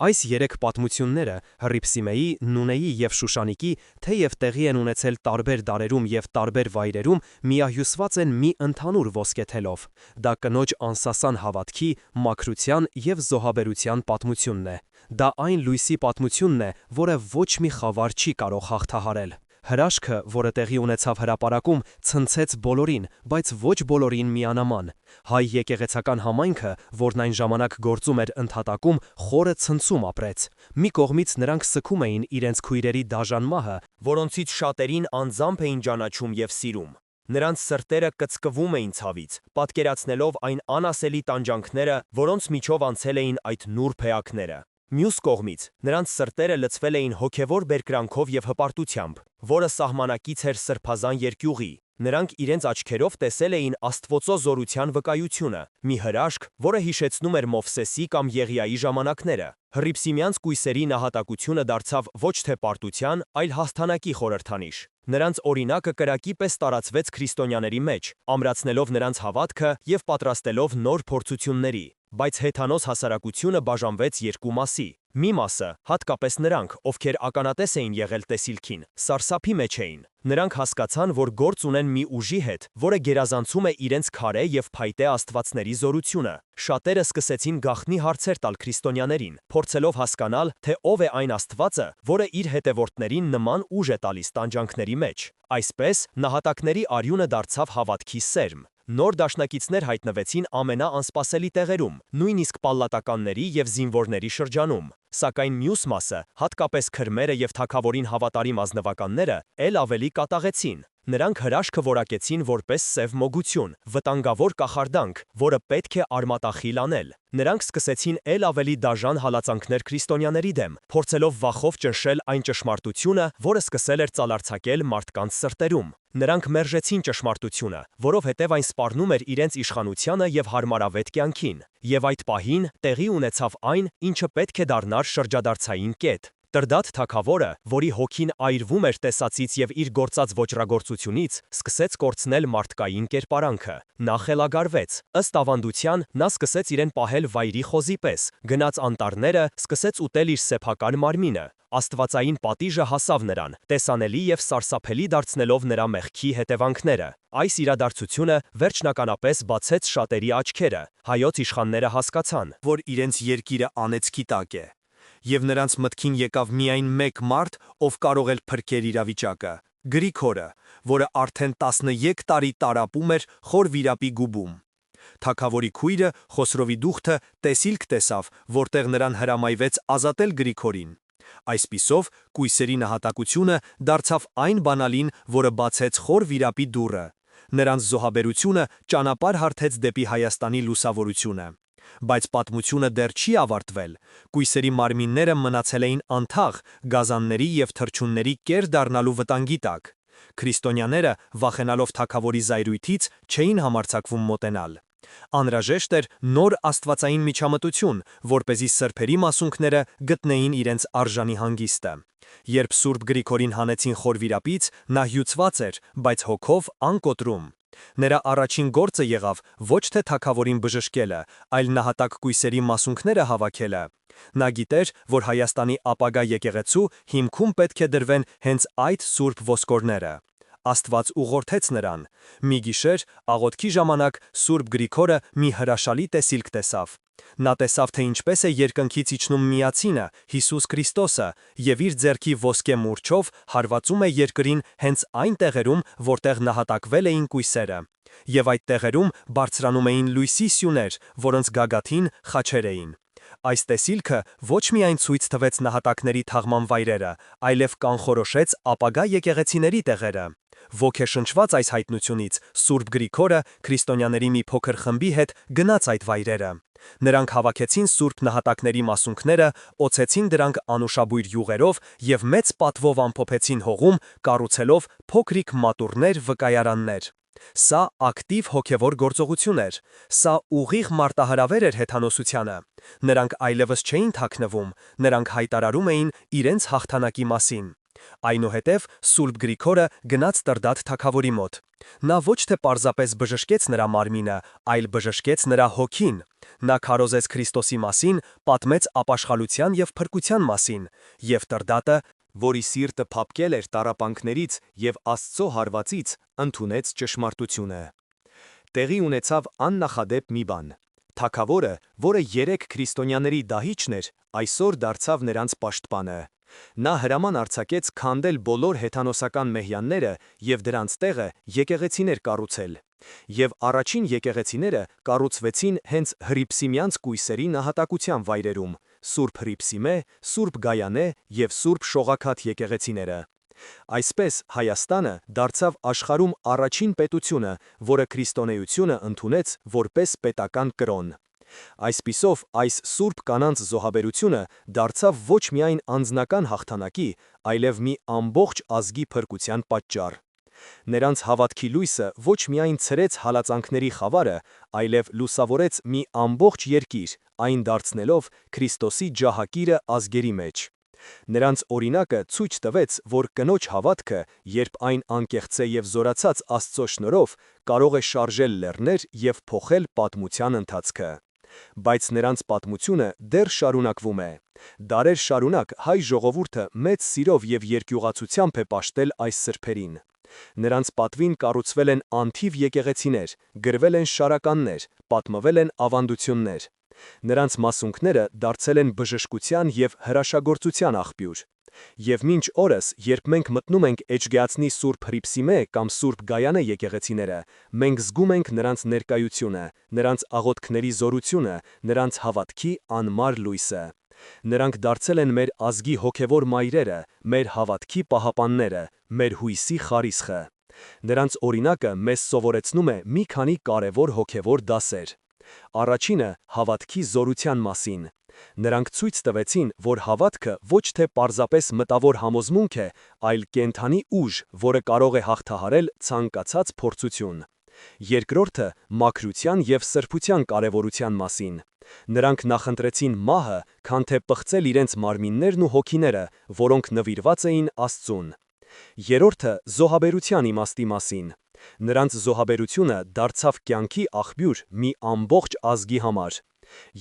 [SPEAKER 1] Այս 3 պատմությունները՝ Հռիփսիմեի, Նունեի և Շուշանիկի, թեև տեղի են ունեցել տարբեր դարերում և տարբեր վայրերում, միահյուսված են մի ընդհանուր ոսկե թելով։ Դա կնոջ անսասան հավատքի, մաքրության և զոհաբերության պատմությունն է։ Դա այն լույսի պատմությունն է, որը ոչ մի խավար չի կարող հաղթահարել։ Հրաշքը, որը տեղի ունեցավ հրապարակում, ցնցեց բոլորին, բայց ոչ բոլորին միանման։ Հայ եկեղեցական համայնքը, որն այն ժամանակ գործում էր ընդհատակում, խորը ցնցում ապրեց։ Մի կողմից նրանք սգում էին իրենց քույրերի դաժան մահը, որոնցից շատերին անձամբ էին ճանաչում և սիրում։ Նրանց սրտերը կծկվում էին ցավից, պատկերացնելով այն անասելի տանջանքները, որոնց միջով անցել էին այդ նուրբ էակները։ Մյուս կողմից, նրանց սրտերը լցվել էին հոգևոր բերկրանքով և հպարտությամբ, որը սահմանակից էր սրբազան երկյուղի։ Նրանք իրենց աչքերով տեսել էին Աստվածո զորության վկայությունը, մի հրաշք, որը հիշեցնում էր Մովսեսի կամ Եղիայի ժամանակները։ Հռիփսիմյանց կույսերի նահատակությունը դարձավ ոչ թե պարտության, այլ հաղթանակի խորհրդանիշ։ Նրանց օրինակը կրակի պես տարածվեց քրիստոնյաների մեջ, ամրացնելով նրանց հավատքը և պատրաստելով նոր փորձությունների։ Բայց հեթանոս հասարակությունը բաժանվեց երկու մասի։ Մի մասը, հատկապես նրանք, ովքեր ականատես էին եղել տեսիլքին, սարսափի մեջ էին։ Նրանք հասկացան, որ գործ ունեն մի ուժի հետ, որը գերազանցում է իրենց քարե և փայտե աստվածների զորությունը։ Շատերը սկսեցին գաղտնի հարցեր տալ քրիստոնյաներին, փորձելով հասկանալ, թե ով է այն Աստվածը, որը իր հետևորդներին նման ուժ է տալիս տանջանքների մեջ։ Այսպես, նահատակների արյունը դարձավ հավատքի սերմ։ Նոր դաշնակիցներ հայտնվեցին ամենաանսպասելի տեղերում, նույնիսկ պալատականների և զինվորների շրջանում։ Սակայն մյուս մասը, հատկապես քրմերը և թագավորին հավատարիմ ազնվականները, էլ ավելի կատաղեցին։ Նրանք հրաշքը որակեցին որպես սև մոգություն, վտանգավոր կախարդանք, որը պետք է արմատախիլ անել։ Նրանք սկսեցին էլ ավելի դաժան հալածանքներ քրիստոնյաների դեմ, փորձելով վախով ճնշել այն ճշմարտությունը, որը սկսել էր ծալարձակել մարդկանց սրտերում։ Նրանք մերժեցին ճշմարտությունը, որովհետև այն սպառնում էր իրենց իշխանությանը և հարմարավետ կյանքին։ Եվ այդ պահին տեղի ունեցավ այն, ինչը պետք է դառնար շրջադարձային կետ։ Տրդատ թագավորը, որի հոգին այրվում էր տեսածից և իր գործած ոճրագործությունից, սկսեց կորցնել մարդկային կերպարանքը։ Նա խելագարվեց։ Ըստ ավանդության, նա սկսեց իրեն պահել վայրի խոզի պես, գնաց անտառները, սկսեց ուտել իր սեփական մարմինը։ Աստվածային պատիժը հասավ նրան, տեսանելի և սարսափելի դարձնելով նրա մեղքի հետևանքները։ Այս իրադարձությունը վերջնականապես բացեց շատերի աչքերը։ Հայոց իշխանները հասկացան, որ իրենց երկիրը անեծքի տակ է։ Եվ նրանց մտքին եկավ միայն մեկ մարդ, ով կարող էր փրկել իրավիճակը՝ Գրիգորը, որը արդեն 13 տարի տառապում էր խոր վիրապի գուբում։ Թագավորի քույրը Խոսրովի դուխտը տեսիլք տեսավ, որտեղ նրան հրամայվեց ազատել Գրիգորին։ Այսպիսով, կույսերի նահատակությունը դարձավ այն բանալին, որը բացեց խոր վիրապի դուռը։ Նրանց զոհաբերությունը ճանապարհ հարթեց դեպի Հայաստանի լուսավորությունը։ Բայց պատմությունը դեռ չի ավարտվել։ Կույսերի մարմինները մնացել էին անթաղ, գազանների և թռչունների կեր դառնալու վտանգի տակ։ Քրիստոնյաները, վախենալով թագավորի զայրույթից, չէին համարձակվում մոտենալ։ Անհրաժեշտ էր նոր աստվածային միջամտություն, որպեսզի սրբերի մասունքները գտնեին իրենց արժանի հանգիստը։ Երբ Սուրբ Գրիգորին հանեցին խոր վիրապից, նա հյուծված էր, բայց հոգով անկոտրում։ Նրա առաջին գործը եղավ ոչ թե թագավորին բժշկելը, այլ նահատակ կույսերի մասունքները հավաքելը։ Նա գիտեր, որ Հայաստանի ապագա եկեղեցու հիմքում պետք է դրվեն հենց այդ սուրբ ոսկորները։ Աստված ուղղորդեց նրան։ Մի գիշեր, աղոթքի ժամանակ, Սուրբ Գրիգորը մի հրաշալի տեսիլք տեսավ։ Նա տեսավ, թե ինչպես է երկնքից իջնում Միածինը, Հիսուս Քրիստոսը, և իր ձեռքի ոսկե մուրճով հարվածում է երկրին հենց այն տեղերում, որտեղ նահատակվել էին կույսերը։ Եվ այդ տեղերում բարձրանում էին լույսի սյուներ, որոնց գագաթին խաչեր էին։ Այս տեսիլքը ոչ միայն ցույց տվեց նահատակների թաղման վայրերը, այլև կանխորոշեց ապագա եկեղեցիների տեղերը։ Ոգեշնչված այս հայտնությունից, Սուրբ Գրիգորը քրիստոնյաների մի փոքր խմբի հետ գնաց այդ վայրերը։ Նրանք հավաքեցին սուրբ նահատակների մասունքները, օցեցին դրանք անուշաբույր յուղերով և մեծ պատվով ամփոփեցին հողում, կառուցելով փոքրիկ մատուռներ, վկայարաններ։ Սա ակտիվ հոգևոր գործողություն էր։ Սա ուղիղ մարտահրավեր էր հեթանոսությանը։ Նրանք այլևս չէին թաքնվում, նրանք հայտարարում էին իրենց հաղթանակի մասին։ Այնուհետև Սուրբ Գրիգորը գնաց Տրդատ թագավորի մոտ։ Նա ոչ թե պարզապես բժշկեց նրա մարմինը, այլ բժշկեց նրա հոգին։ Նա քարոզեց Քրիստոսի մասին, պատմեց ապաշխալության և փրկության մասին, և Տրդատը, որի սիրտը փափկել էր տառապանքներից և Աստծո հարվածից, ընդունեց ճշմարտությունը։ Տեղի ունեցավ աննախադեպ մի բան։ Թագավորը, որը 3 քրիստոնյաների դահիճն էր, այսօր դարձավ նրանց պաշտպանը։ Նա հրաման արձակեց քանդել բոլոր հեթանոսական մեհյանները և դրանց տեղը եկեղեցիներ կառուցել։ Եվ առաջին եկեղեցիները կառուցվեցին հենց հռիփսիմյանց կույսերի նահատակության վայրերում՝ Սուրբ Հռիփսիմե, Սուրբ Գայանե և Սուրբ Շողաքաթ եկեղեցիները։ Այսպես Հայաստանը դարձավ աշխարհում առաջին պետությունը, որը քրիստոնեությունը ընդունեց որպես պետական կրոն։ Այսպիսով, այս սուրբ կանանց զոհաբերությունը դարձավ ոչ միայն անձնական հաղթանակի, այլև մի ամբողջ ազգի փրկության պատճառ։ Նրանց հավատքի լույսը ոչ միայն ցրեց հալածանքների խավարը, այլև լուսավորեց մի ամբողջ երկիր, այն դարձնելով Քրիստոսի ջահակիրը ազգերի մեջ։ Նրանց օրինակը ցույց տվեց, որ կնոջ հավատքը, երբ այն անկեղծ է և զորացած Աստծո շնորհով, կարող է շարժել լեռներ և փոխել պատմության ընթացքը։ Բայց նրանց պատմությունը դեռ շարունակվում է։ Դարեր շարունակ հայ ժողովուրդը մեծ սիրով և երկյուղացությամբ է պաշտել այս սրբերին։ Նրանց պատվին կառուցվել են անթիվ եկեղեցիներ, գրվել են շարականներ, պատմվել են ավանդություններ։ Նրանց մասունքները դարձել են բժշկության և հրաշագործության աղբյուր։ Եվ մինչ օրս, երբ մենք մտնում ենք Էջգեածնի Սուրբ Հռիփսիմե կամ Սուրբ Գայանե եկեղեցիները, մենք զգում ենք նրանց ներկայությունը, նրանց աղոթքների զորությունը, նրանց հավատքի անմար լույսը։ Նրանք դարձել են մեր ազգի հոգևոր մայրերը, մեր հավատքի պահապանները, մեր հույսի խարիսխը։ Նրանց օրինակը մեզ սովորեցնում է մի քանի կարևոր հոգևոր դասեր։ Առաջինը հավատքի զորության մասին։ Նրանք ցույց տվեցին, որ հավատքը ոչ թե պարզապես մտավոր համոզմունք է, այլ կենդանի ուժ, որը կարող է հաղթահարել ցանկացած փորձություն։ Երկրորդը մաքրության և սրբության կարևորության մասին։ Նրանք նախընտրեցին մահը, քան թե պղծել իրենց մարմիններն ու հոգիները, որոնք նվիրված էին Աստծուն։ Երրորդը զոհաբերության իմաստի մասին։ Նրանց զոհաբերությունը դարձավ կյանքի աղբյուր մի ամբողջ ազգի համար։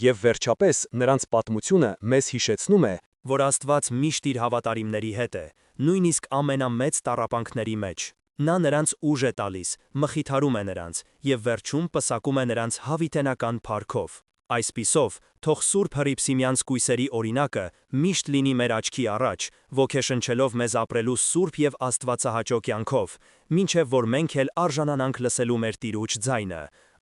[SPEAKER 1] Եվ վերջապես, նրանց պատմությունը մեզ հիշեցնում է, որ Աստված միշտ իր հավատարիմների հետ է, նույնիսկ ամենամեծ տառապանքների մեջ։ Նա նրանց ուժ է տալիս, մխիթարում է նրանց և վերջում պսակում է նրանց հավիտենական փառքով։ Այսպիսով, թող Սուրբ Հռիփսիմյանց կույսերի օրինակը միշտ լինի մեր աչքի առաջ, ոգեշնչելով մեզ ապրելու սուրբ և աստվածահաճո կյանքով, մինչև որ մենք էլ արժանանանք լսելու մեր Տիրոջ ձայնը.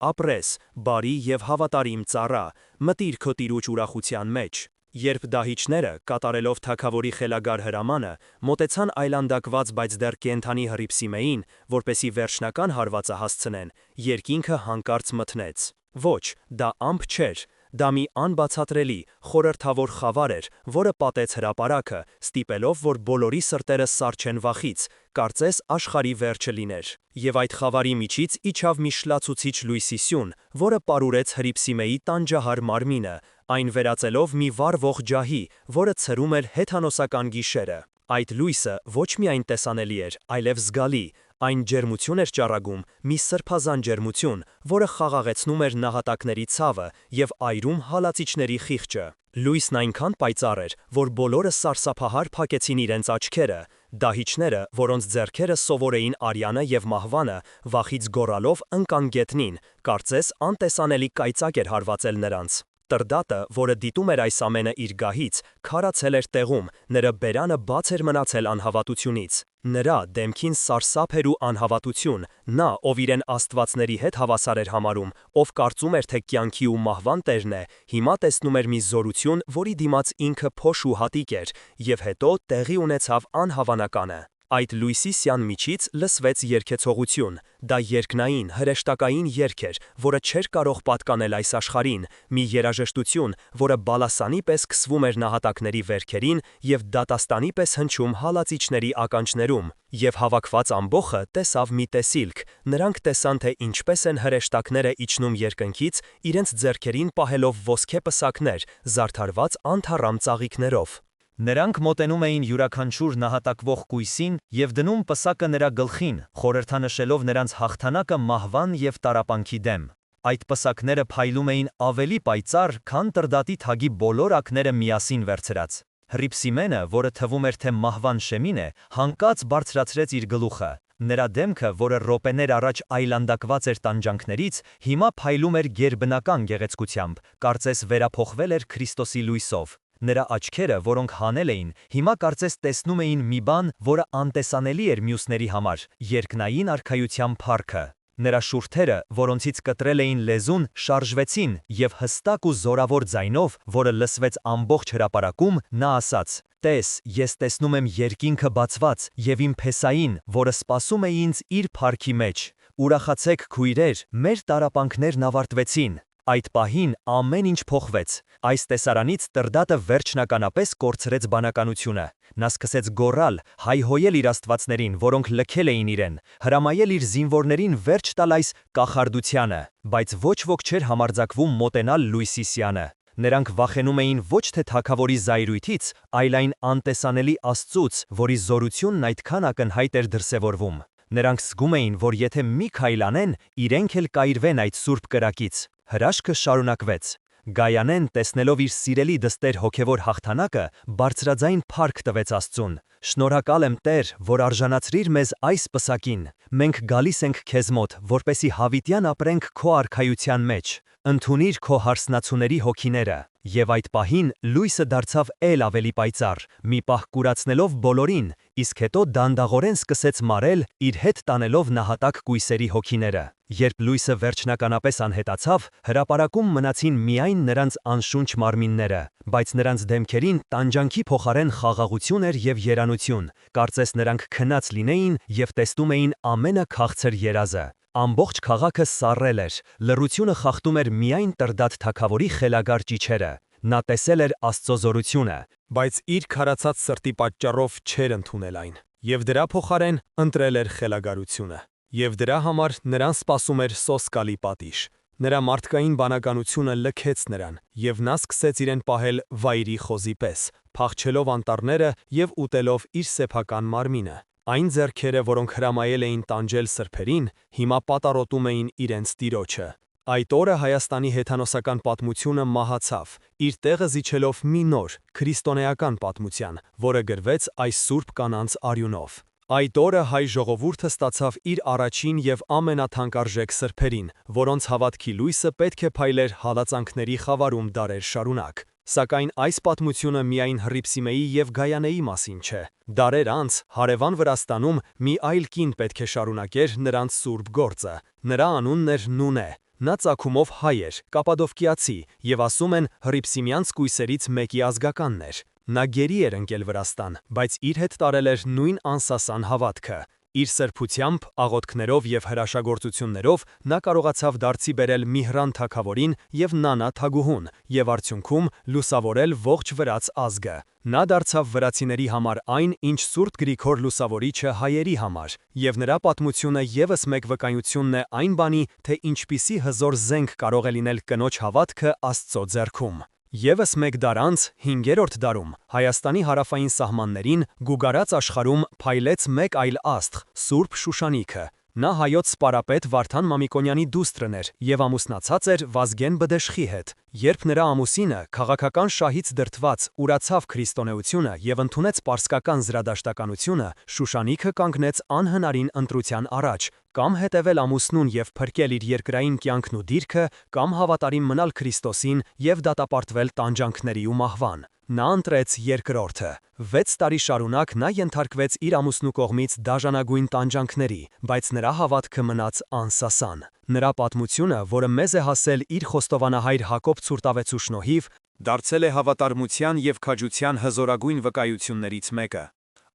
[SPEAKER 1] «Ապրես, բարի և հավատարիմ ծառա, մտիր քո Տիրոջ ուրախության մեջ»։ Երբ դահիճները, կատարելով թագավորի խելագար հրամանը, մոտեցան այլանդակված, բայց դեռ կենդանի Հռիփսիմեին, որպեսզի վերջնական հարվածը հասցնեն, երկինքը հանկարծ մթնեց։ Ոչ, դա ամփ չէր, դա մի անբացատրելի, խորհրդավոր խավար էր, որը պատեց հրապարակը, ստիպելով, որ բոլորի սրտերը սառչեն վախից, կարծես աշխարհի վերջը լիներ։ Եվ այդ խավարի միջից իջավ մի շլացուցիչ լույսի սյուն, որը պարուրեց Հռիփսիմեի տանջահար մարմինը, այն վերածելով մի վառվող ջահի, որը ցրում էր հեթանոսական գիշերը։ Այդ լույսը ոչ միայն տեսանելի էր, այլև զգալի, այն ջերմություն էր ճառագում, մի սրբազան ջերմություն, որը խաղաղեցնում էր նահատակների ցավը և այրում հալածիչների խիղճը։ Լույսն այնքան պայծառ էր, որ բոլորը սարսափահար փակեցին իրենց աչքերը։ Դահիճները, որոնց ձեռքերը սովոր էին արյանը և մահվանը, վախից գոռալով ընկան գետնին, կարծես անտեսանելի կայծակ էր հարվածել նրանց։ Տրդատը, որը դիտում էր այս ամենը իր գահից, քարացել էր տեղում, նրա բերանը բաց էր մնացել անհավատությունից։ Նրա դեմքին սարսափ էր ու անհավատություն, նա, ով իրեն աստվածների հետ հավասար էր համարում, ով կարծում էր, թե կյանքի ու մահվան տերն է, հիմա տեսնում էր մի զորություն, որի դիմաց ինքը փոշ ու հատիկ էր, և հետո տեղի ունեցավ անհավանականը։ Այդ լույսի սյան միջից լսվեց երգեցողություն։ Դա երկնային, հրեշտակային երգ էր, որը չէր կարող պատկանել այս աշխարհին, մի երաժշտություն, որը բալասանի պես քսվում էր նահատակների վերքերին և դատաստանի պես հնչում հալածիչների ականջներում։ Եվ հավաքված ամբոխը տեսավ մի տեսիլք։ Նրանք տեսան, թե ինչպես են հրեշտակները իջնում երկնքից, իրենց ձեռքերին պահելով ոսկե պսակներ, զարդարված անթառամ ծաղիկներով։ Նրանք մոտենում էին յուրաքանչյուր նահատակվող կույսին և դնում պսակը նրա գլխին, խորհրդանշելով նրանց հաղթանակը մահվան և տառապանքի դեմ։ Այդ պսակները փայլում էին ավելի պայծառ, քան տրդատի թագի բոլոր ակները միասին վերցրած։ Հռիփսիմենը, որը թվում էր, թե մահվան շեմին է, հանկած բարձրացրեց իր գլուխը։ Նրա դեմքը, որը րոպեներ առաջ այլանդակված էր տանջանքներից, հիմա փայլում էր գերբնական գեղեցկությամբ, կարծես վերափոխվել էր Քրիստոսի լույսով։ Նրա աչքերը, որոնք հանել էին, հիմա կարծես տեսնում էին մի բան, որը անտեսանելի էր մյուսների համար՝ երկնային արքայության փառքը։ Նրա շուրթերը, որոնցից կտրել էին լեզուն, շարժվեցին, և հստակ ու զորավոր ձայնով, որը լսվեց ամբողջ հրապարակում, նա ասաց. «Տես, ես տեսնում եմ երկինքը բացված, և իմ փեսային, որը սպասում է ինձ իր փառքի մեջ։ Ուրախացեք, քույրեր, մեր տառապանքներն ավարտվեցին»։
[SPEAKER 3] Այդ պահին ամեն ինչ փոխվեց։ Այս տեսարանից Տրդատը վերջնականապես կորցրեց բանականությունը։ Նա սկսեց գոռալ, հայհոյել իր աստվածներին, որոնք լքել էին իրեն, հրամայել իր զինվորներին վերջ տալ այս կախարդությանը, բայց ոչ ոք չէր համարձակվում մոտենալ լույսի սյանը։ Նրանք վախենում էին ոչ թե թագավորի զայրույթից, այլ այն անտեսանելի Աստծուց, որի զորությունն այդքան ակնհայտ էր դրսևորվում։ Նրանք զգում էին, որ եթե մի քայլ անեն, իրենք էլ կայրվեն այդ սուրբ կրակից։ Հրաշքը շարունակվեց։ Գայանեն, տեսնելով իր սիրելի դստեր հոգևոր հաղթանակը, բարձրաձայն փառք տվեց Աստծուն։ Շնորհակալ եմ Տեր, որ արժանացրիր մեզ այս պսակին։ Մենք գալիս ենք քեզ մոտ, որպեսի հավիտյան ապրենք քո արքայության մեջ։ Ընդունիր քո հարսնացուների հոգիները։ Եվ այդ պահին լույսը դարձավ էլ ավելի պայծառ, մի պահ կուրացնելով բոլորին, իսկ հետո դանդաղորեն սկսեց մարել, իր հետ տանելով նահատակ կույսերի հոգիները։ Երբ լույսը վերջնականապես անհետացավ, հրապարակում մնացին միայն նրանց անշունչ մարմինները, բայց նրանց դեմքերին տանջանքի փոխարեն խաղաղություն էր և երանություն, կարծես նրանք քնած լինեին և տեսնում էին ամենաքաղցր երազը։ Ամբողջ քաղաքը սառել էր, լռությունը խախտում էր միայն Տրդատ թագավորի խելագար ճիչերը։ Նա տեսել էր Աստծո զորությունը,
[SPEAKER 1] բայց իր քարացած սրտի պատճառով չէր ընդունել այն, և դրա փոխարեն ընտրել էր խելագարությունը։ Եվ դրա համար նրան սպասում էր սոսկալի պատիժ։ Նրա մարդկային բանականությունը լքեց նրան, և նա սկսեց իրեն պահել վայրի խոզի պես, փախչելով անտառները և ուտելով իր սեփական մարմինը։ Այն ձեռքերը, որոնք հրամայել էին տանջել սրբերին, հիմա պատառոտում էին իրենց տիրոջը։ Այդ օրը Հայաստանի հեթանոսական պատմությունը մահացավ, իր տեղը զիջելով մի նոր, քրիստոնեական պատմության, որը գրվեց այս սուրբ կանանց արյունով։ Այդ օրը հայ ժողովուրդը ստացավ իր առաջին և ամենաթանկարժեք սրբերին, որոնց հավատքի լույսը պետք է փայլեր հալածանքների խավարում դարեր շարունակ։ Սակայն այս պատմությունը միայն Հռիփսիմեի և Գայանեի մասին չէ։ Դարեր անց հարևան Վրաստանում մի այլ կին պետք է շարունակեր նրանց սուրբ գործը։ Նրա անունն էր Նունե։ Նա ծագումով հայ էր, կապադովկիացի, և ասում են հռիփսիմյանց կույսերից մեկի ազգականն էր։ Նա գերի էր ընկել Վրաստան, բայց իր հետ տարել էր նույն անսասան հավատքը։ Իր սրբությամբ, աղոթքներով և հրաշագործություններով նա կարողացավ դարձի բերել Միհրան թագավորին և Նանա թագուհուն և արդյունքում լուսավորել ողջ վրաց ազգը։ Նա դարձավ վրացիների համար այն, ինչ Սուրբ Գրիգոր Լուսավորիչը հայերի համար, և նրա պատմությունը ևս մեկ վկայությունն է այն բանի, թե ինչպիսի հզոր զենք կարող է լինել կնոջ հավատքը Աստծո ձեռքում։ Եվս մեկ դար անց, 5-րդ դարում, Հայաստանի հարավային սահմաններին, գուգարած աշխարհում փայլեց մեկ այլ աստղ՝ Սուրբ Շուշանիքը։ Նա հայոց սպարապետ Վարդան Մամիկոնյանի դուստրն էր և ամուսնացած էր Վազգեն Բդեշխի հետ։ Երբ նրա ամուսինը, քաղաքական շահից դրդված, ուրացավ քրիստոնեությունը և ընդունեց պարսկական զրադաշտականությունը, Շուշանիքը կանգնեց անհնարին ընտրության առաջ՝ կամ հետևել ամուսնուն և փրկել իր երկրային կյանքն ու դիրքը, կամ հավատարիմ մնալ Քրիստոսին և դատապարտվել տանջանքների ու մահվան։ Նա ընտրեց երկրորդը։ 6 տարի շարունակ նա ենթարկվեց իր ամուսնու կողմից դաժանագույն տանջանքների, բայց նրա հավատքը մնաց անսասան։ Նրա պատմությունը, որը մեզ է հասել իր խոստովանահայր Հակոբ Ցուրտավեցու շնորհիվ, դարձել է հավատարմության և քաջության հզորագույն վկայություններից մեկը։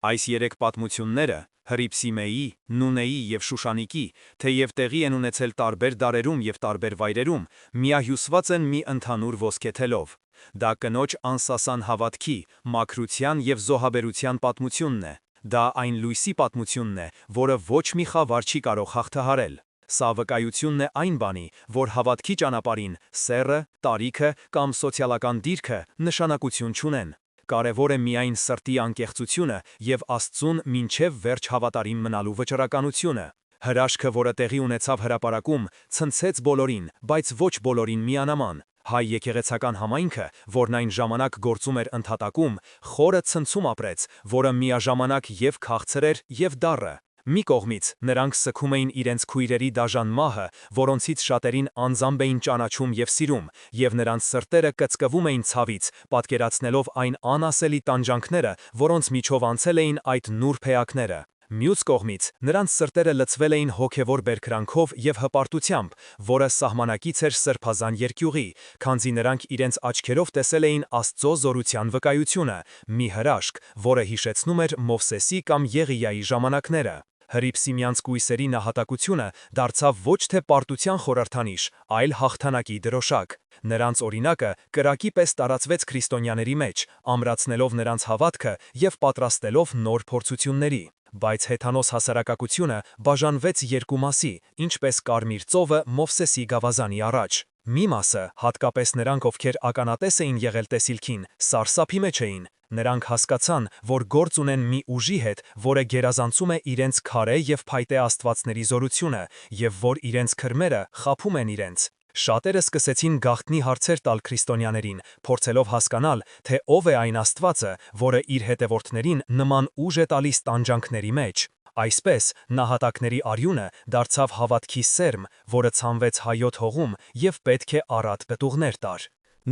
[SPEAKER 1] Այս 3 պատմությունները՝ Հռիփսիմեի, Նունեի և Շուշանիկի, թեև տեղի են ունեցել տարբեր դարերում և տարբեր վայրերում, միահյուսված են մի ընդհանուր ոսկեթելով։ Դա կնոջ անսասան հավատքի, մաքրության և զոհաբերության պատմությունն է։ Դա այն լույսի պատմությունն է, որը ոչ մի խավար չի կարող հաղթահարել։ Սա վկայությունն է այն բանի, որ հավատքի ճանապարհին սեռը, տարիքը կամ սոցիալական դիրքը նշանակություն չունեն։ Կարևոր է միայն սրտի անկեղծությունը և Աստծուն մինչև վերջ հավատարիմ մնալու վճռականությունը։ Հրաշքը, որը տեղի ունեցավ հրապարակում, ցնցեց բոլորին, բայց ոչ բոլորին միանման։ Հայ եկեղեցական համայնքը, որն այն ժամանակ գործում էր ընդհատակում, խորը ցնցում ապրեց, որը միաժամանակ և քաղցր էր, և դառը։ Մի կողմից նրանք սգում էին իրենց քույրերի դաժան մահը, որոնցից շատերին անձամբ էին ճանաչում և սիրում, և նրանց սրտերը կծկվում էին ցավից, պատկերացնելով այն անասելի տանջանքները, որոնց միջով անցել էին այդ նուրբ էակները։ Մյուս կողմից նրանց սրտերը լցվել էին հոգևոր բերքրանքով և հպարտությամբ, որը սահմանակից էր սրբազան երկյուղի, քանզի նրանք իրենց աչքերով տեսել էին Աստծո զորության վկայությունը, մի հրաշք, որը հիշեցնում էր Մովսեսի կամ Եղիայի ժամանակները։ Հռիփսիմյանց կույսերի նահատակությունը դարձավ ոչ թե պարտության խորհրդանիշ, այլ հաղթանակի դրոշակ։ Նրանց օրինակը կրակի պես տարածվեց քրիստոնյաների մեջ, ամրացնելով նրանց հավատքը և պատրաստելով նոր փորձությունների։ Բայց հեթանոս հասարակակությունը բաժանվեց երկու մասի, ինչպես կարմիր ծովը Մովսեսի գավազանի առաջ։ Մի մասը, հատկապես նրանք, ովքեր ականատես էին եղել տեսիլքին, սարսափի մեջ էին։ Նրանք հասկացան, որ գործ ունեն մի ուժի հետ, որը գերազանցում է իրենց քարե և փայտե աստվածների զորությունը, և որ իրենց քրմերը խաբում են իրենց։ Շատերը սկսեցին գաղտնի հարցեր տալ քրիստոնյաներին, փորձելով հասկանալ, թե ով է այն Աստվածը, որը իր հետևորդներին նման ուժ է տալիս տանջանքների մեջ։ Այսպես, նահատակների արյունը դարձավ հավատքի սերմ, որը ցանվեց Հայոց հողում և պետք է առատ պտուղներ տար։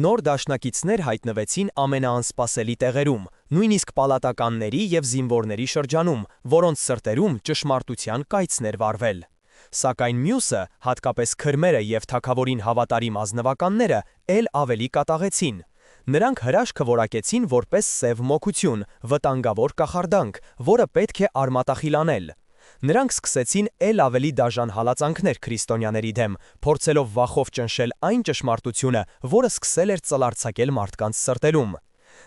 [SPEAKER 3] Նոր դաշնակիցներ հայտնվեցին ամենաանսպասելի տեղերում, նույնիսկ պալատականների և զինվորների շրջանում, որոնց սրտերում ճշմարտության կայծն էր վառվել։ Սակայն մյուսը, հատկապես քրմերը և թագավորին հավատարիմ ազնվականները, էլ ավելի կատաղեցին։ Նրանք հրաշքը որակեցին որպես սև մոգություն, վտանգավոր կախարդանք, որը պետք է արմատախիլ անել։ Նրանք սկսեցին էլ ավելի դաժան հալածանքներ քրիստոնյաների դեմ, փորձելով վախով ճնշել այն ճշմարտությունը, որը սկսել էր ծլարձակել մարդկանց սրտերում։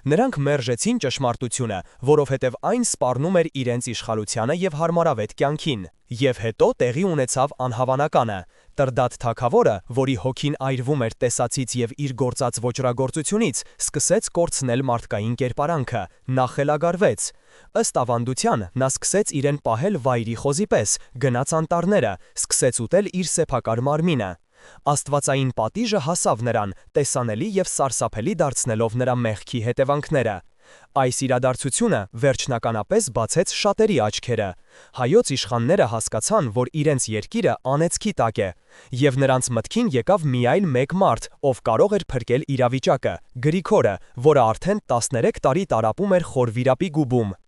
[SPEAKER 3] Նրանք մերժեցին ճշմարտությունը, որովհետև այն սպառնում էր իրենց իշխանությանը և հարմարավետ կյանքին։ Եվ հետո տեղի ունեցավ անհավանականը։ Տրդատ թագավորը, որի հոգին այրվում էր տեսածից և իր գործած ոճրագործությունից, սկսեց կորցնել մարդկային կերպարանքը, նա խելագարվեց։ Ըստ ավանդության, նա սկսեց իրեն պահել վայրի խոզի պես, գնաց անտառները, սկսեց ուտել իր սեփակար մարմինը։ Աստվածային պատիժը հասավ նրան, տեսանելի և սարսափելի դարձնելով նրա մեղքի հետևանքները։ Այս իրադարձությունը վերջնականապես բացեց շատերի աչքերը։ Հայոց իշխանները հասկացան, որ իրենց երկիրը անեծքի տակ է, և նրանց մտքին եկավ միայն մեկ մարդ, ով կարող էր փրկել իրավիճակը՝ Գրիգորը, որը արդեն 13 տարի տառապում էր խորվիրապի գուբում։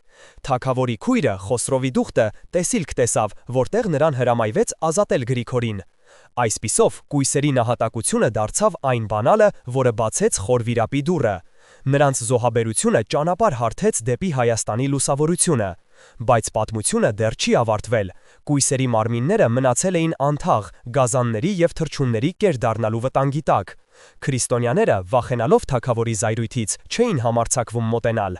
[SPEAKER 3] Թագավորի քույրը, Խոսրովի դուխտը, տեսիլք տեսավ, որտեղ նրան հրամայվեց ազատել Գրիգորին։ Այսպիսով, կույսերի նահատակությունը դարձավ այն բանալը, որը բացեց խորվիրապի դուռը։ Նրանց զոհաբերությունը ճանապարհ հարթեց դեպի Հայաստանի լուսավորությունը։ Բայց պատմությունը դեռ չի ավարտվել։ Կույսերի մարմինները մնացել էին անթաղ, գազանների և թռչունների կեր դառնալու վտանգի տակ։ Քրիստոնյաները, վախենալով թագավորի զայրույթից, չէին համարձակվում մոտենալ։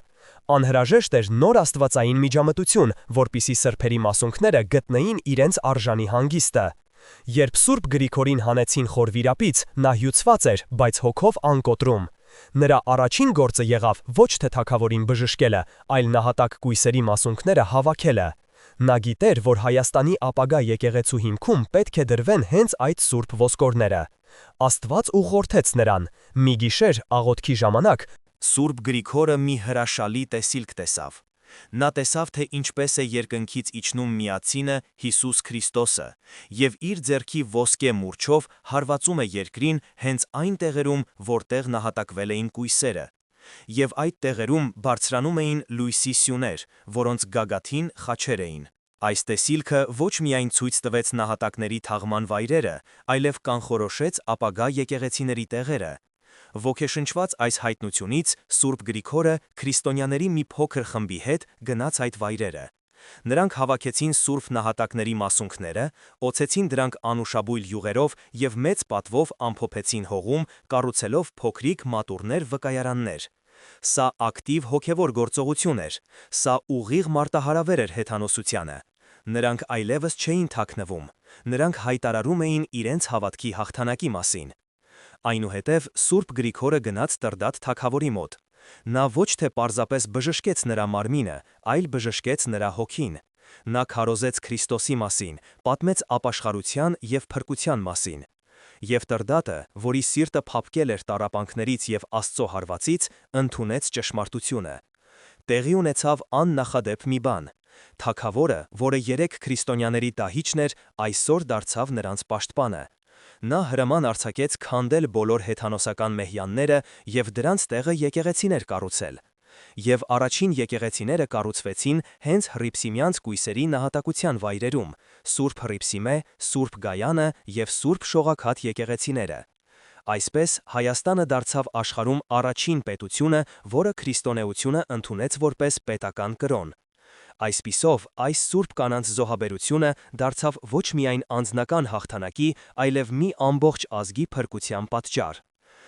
[SPEAKER 3] Անհրաժեշտ էր նոր աստվածային միջամտություն, որպեսզի սրբերի մասունքները գտնեին իրենց արժանի հանգիստը։ Երբ Սուրբ Գրիգորին հանեցին խորվիրապից, նա հյուծված էր, բայց հոգով անկոտրում։ Նրա առաջին գործը եղավ ոչ թե թագավորին բժշկելը, այլ նահատակ կույսերի մասունքները հավաքելը։ Նա գիտեր, որ Հայաստանի ապագա եկեղեցու հիմքում պետք է դրվեն հենց այդ սուրբ ոսկորները։ Աստված ուղղորդեց նրան։ Մի գիշեր, աղոթքի ժամանակ, Սուրբ Գրիգորը մի հրաշալի տեսիլք տեսավ։ Նա տեսավ, թե ինչպես է երկնքից իջնում Միածինը Հիսուս Քրիստոսը, և իր ձեռքի ոսկե մուրչով հարվածում է երկրին հենց այն տեղերում, որտեղ նահատակվել էին կույսերը։ Եվ այդ տեղերում բարձրանում էին լույսի սյուներ, որոնց գագաթին խաչեր էին։ Այս տեսիլքը ոչ միայն ցույց տվեց նահատակների թաղման վայրերը, այլև կանխորոշեց ապագա եկեղեցիների տեղերը։ Ոգեշնչված այս հայտնությունից Սուրբ Գրիգորը քրիստոնյաների մի փոքր խմբի հետ գնաց այդ վայրերը։ Նրանք հավաքեցին սուրբ նահատակների մասունքները, օծեցին դրանք անուշաբույլ յուղերով և մեծ պատվով ամփոփեցին հողում, կառուցելով փոքրիկ մատուռներ վկայարաններ։ Սա ակտիվ հոգևոր գործողություն էր։ Սա ուղիղ մարտահրավեր էր հեթանոսությանը։ Նրանք այլևս չէին թաքնվում։ Նրանք հայտարարում էին իրենց հավատքի հաղթանակի մասին։ Այնուհետև Սուրբ Գրիգորը գնաց Տրդատ թագավորի մոտ։ Նա ոչ թե պարզապես բժշկեց նրա մարմինը, այլ բժշկեց նրա հոգին։ Նա քարոզեց Քրիստոսի մասին, պատմեց ապաշխարության և փրկության մասին։ Եվ Տրդատը, որի սիրտը փափկել էր տառապանքներից և Աստծո հարվածից, ընդունեց ճշմարտությունը։ Տեղի ունեցավ աննախադեպ մի բան։ Թագավորը, որը երեք քրիստոնյաների դահիճն էր, այսօր դարձավ նրանց պաշտպանը։ Նա հրաման արձակեց քանդել բոլոր հեթանոսական մեհյանները և դրանց տեղը եկեղեցիներ կառուցել։ Եվ առաջին եկեղեցիները կառուցվեցին հենց հռիփսիմյանց կույսերի նահատակության վայրերում՝ Սուրբ Հռիփսիմե, Սուրբ Գայանը և Սուրբ Շողաքաթ եկեղեցիները։ Այսպես Հայաստանը դարձավ աշխարհում առաջին պետությունը, որը քրիստոնեությունը ընդունեց որպես պետական կրոն։ Այսպիսով, այս սուրբ կանանց զոհաբերությունը դարձավ ոչ միայն անձնական հաղթանակի, այլև մի ամբողջ ազգի փրկության պատճառ։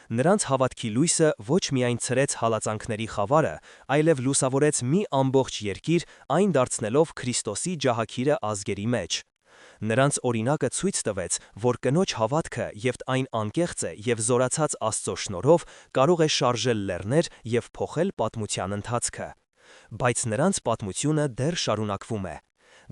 [SPEAKER 3] Նրանց հավատքի լույսը ոչ միայն ցրեց հալածանքների խավարը, այլև լուսավորեց մի ամբողջ երկիր, այն դարձնելով Քրիստոսի ջահագիրը ազգերի մեջ։ Նրանց օրինակը ցույց տվեց, որ կնոջ հավատքը եւ այն անկեղծ է եւ զորացած Աստծո շնորհով կարող է շարժել լեռներ եւ փոխել պատմության ընթացքը։ Բայց նրանց պատմությունը դեռ շարունակվում է։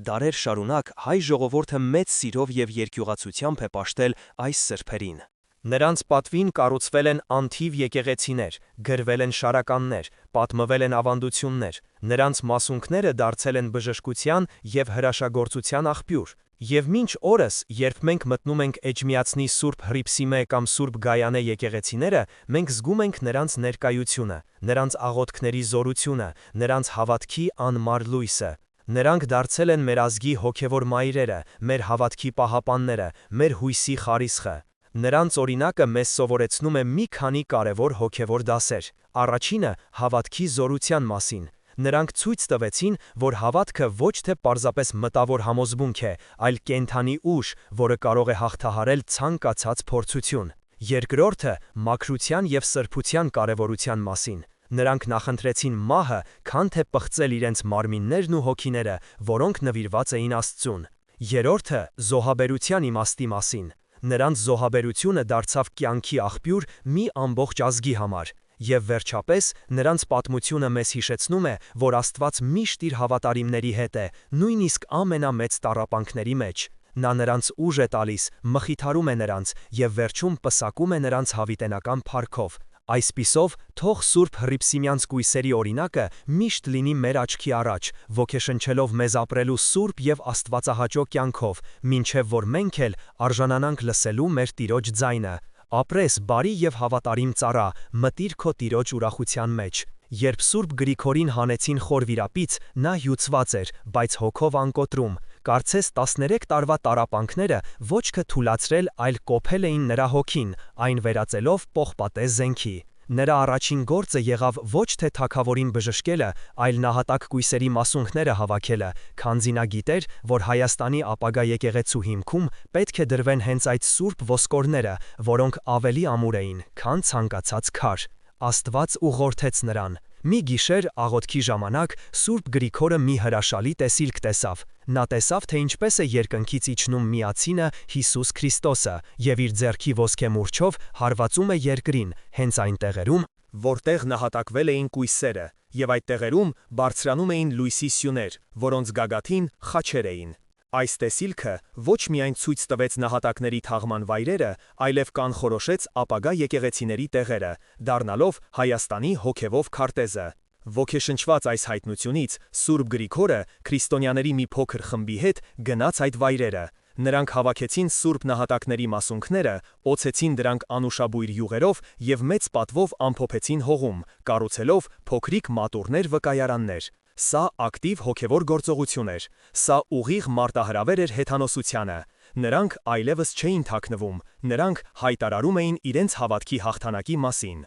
[SPEAKER 3] Դարեր շարունակ հայ ժողովուրդը մեծ սիրով եւ երկյուղացությամբ է պաշտել այս սրբերին։
[SPEAKER 1] Նրանց պատվին կառուցվել են անթիվ եկեղեցիներ, գրվել են շարականներ, պատմվել են ավանդություններ, նրանց մասունքները դարձել են բժշկության եւ հրաշագործության աղբյուր։ Եվ մինչ օրս, երբ մենք մտնում ենք Էջմիածնի Սուրբ Հռիփսիմե կամ Սուրբ Գայանե եկեղեցիները, մենք զգում ենք նրանց ներկայությունը, նրանց աղոթքների զորությունը, նրանց հավատքի անմար լույսը։ Նրանք դարձել են մեր ազգի հոգևոր մայրերը, մեր հավատքի պահապանները, մեր հույսի խարիսխը։ Նրանց օրինակը մեզ սովորեցնում է մի քանի կարևոր հոգևոր դասեր։ Առաջինը հավատքի զորության մասին։ Նրանք ցույց տվեցին, որ հավատքը ոչ թե պարզապես մտավոր համոզմունք է, այլ կենդանի ուժ, որը կարող է հաղթահարել ցանկացած փորձություն։ Երկրորդը մաքրության եւ սրբության կարևորության մասին։ Նրանք նախընտրեցին մահը, քան թե պղծել իրենց մարմիններն ու հոգիները, որոնք նվիրված էին Աստծուն։ Երրորդը զոհաբերության իմաստի մասին։ Նրանց զոհաբերությունը դարձավ կյանքի աղբյուր մի ամբողջ ազգի համար։ Եվ վերջապես, նրանց պատմությունը մեզ հիշեցնում է, որ Աստված միշտ իր հավատարիմների հետ է, նույնիսկ ամենամեծ տառապանքների մեջ։ Նա նրանց ուժ է տալիս, մխիթարում է նրանց եւ վերջում պսակում է նրանց հավիտենական փառքով։ Այսպիսով, թող Սուրբ Հռիփսիմյանց կույսերի օրինակը միշտ լինի մեր աչքի առաջ, ոգեշնչելով մեզ ապրելու սուրբ եւ աստվածահաճո կյանքով, մինչեւ որ մենք էլ արժանանանք լսելու մեր Տիրոջ ձայնը։ Ապրես բարի եւ հավատարիմ ծառա, մտիր քո Տիրոջ ուրախության մեջ։ Երբ Սուրբ Գրիգորին հանեցին խոր վիրապից, նա հյուծված էր, բայց հոգով անկոտրում։ Կարծես 13 տարվա տառապանքները ոչ թե թուլացրել, այլ կոփել էին նրա հոգին, այն վերածելով պողպատե զենքի։ Նրա առաջին գործը եղավ ոչ թե թագավորին բժշկելը, այլ նահատակ կույսերի մասունքները հավաքելը, քանզի նա գիտեր, որ Հայաստանի ապագա եկեղեցու հիմքում պետք է դրվեն հենց այդ սուրբ ոսկորները, որոնք ավելի ամուր էին, քան ցանկացած քար։ Աստված ուղղորդեց նրան։ Մի գիշեր աղոթքի ժամանակ Սուրբ Գրիգորը մի հրաշալի տեսիլք տեսավ։ Նա տեսավ, թե ինչպես է երկնքից իջնում միածինը Հիսուս Քրիստոսը եւ իր ձեռքի ոսկե մուրճով հարվածում է երկրին, հենց այն տեղերում,
[SPEAKER 2] որտեղ նահատակվել էին կույսերը, եւ այդ տեղերում բարձրանում էին լույսի սյուներ, որոնց գագաթին խաչեր էին։ Այս տեսիլքը ոչ միայն ցույց տվեց նահատակների թաղման վայրերը, այլև կանխորոշեց ապագա եկեղեցիների տեղերը, դառնալով Հայաստանի հոգևոր քարտեզը։ Ոգեշնչված այս հայտնությունից Սուրբ Գրիգորը քրիստոնյաների մի փոքր խմբի հետ գնաց այդ վայրերը։ Նրանք հավաքեցին սուրբ նահատակների մասունքները, օծեցին դրանք անուշաբույր յուղերով եւ մեծ պատվով ամփոփեցին հողում, կառուցելով փոքրիկ մատուռներ վկայարաններ։ Սա ակտիվ հոգևոր գործողություն էր։ Սա ուղիղ մարտահրավեր էր հեթանոսությանը։ Նրանք այլևս չէին թաքնվում, նրանք հայտարարում էին իրենց հավատքի հաղթանակի մասին։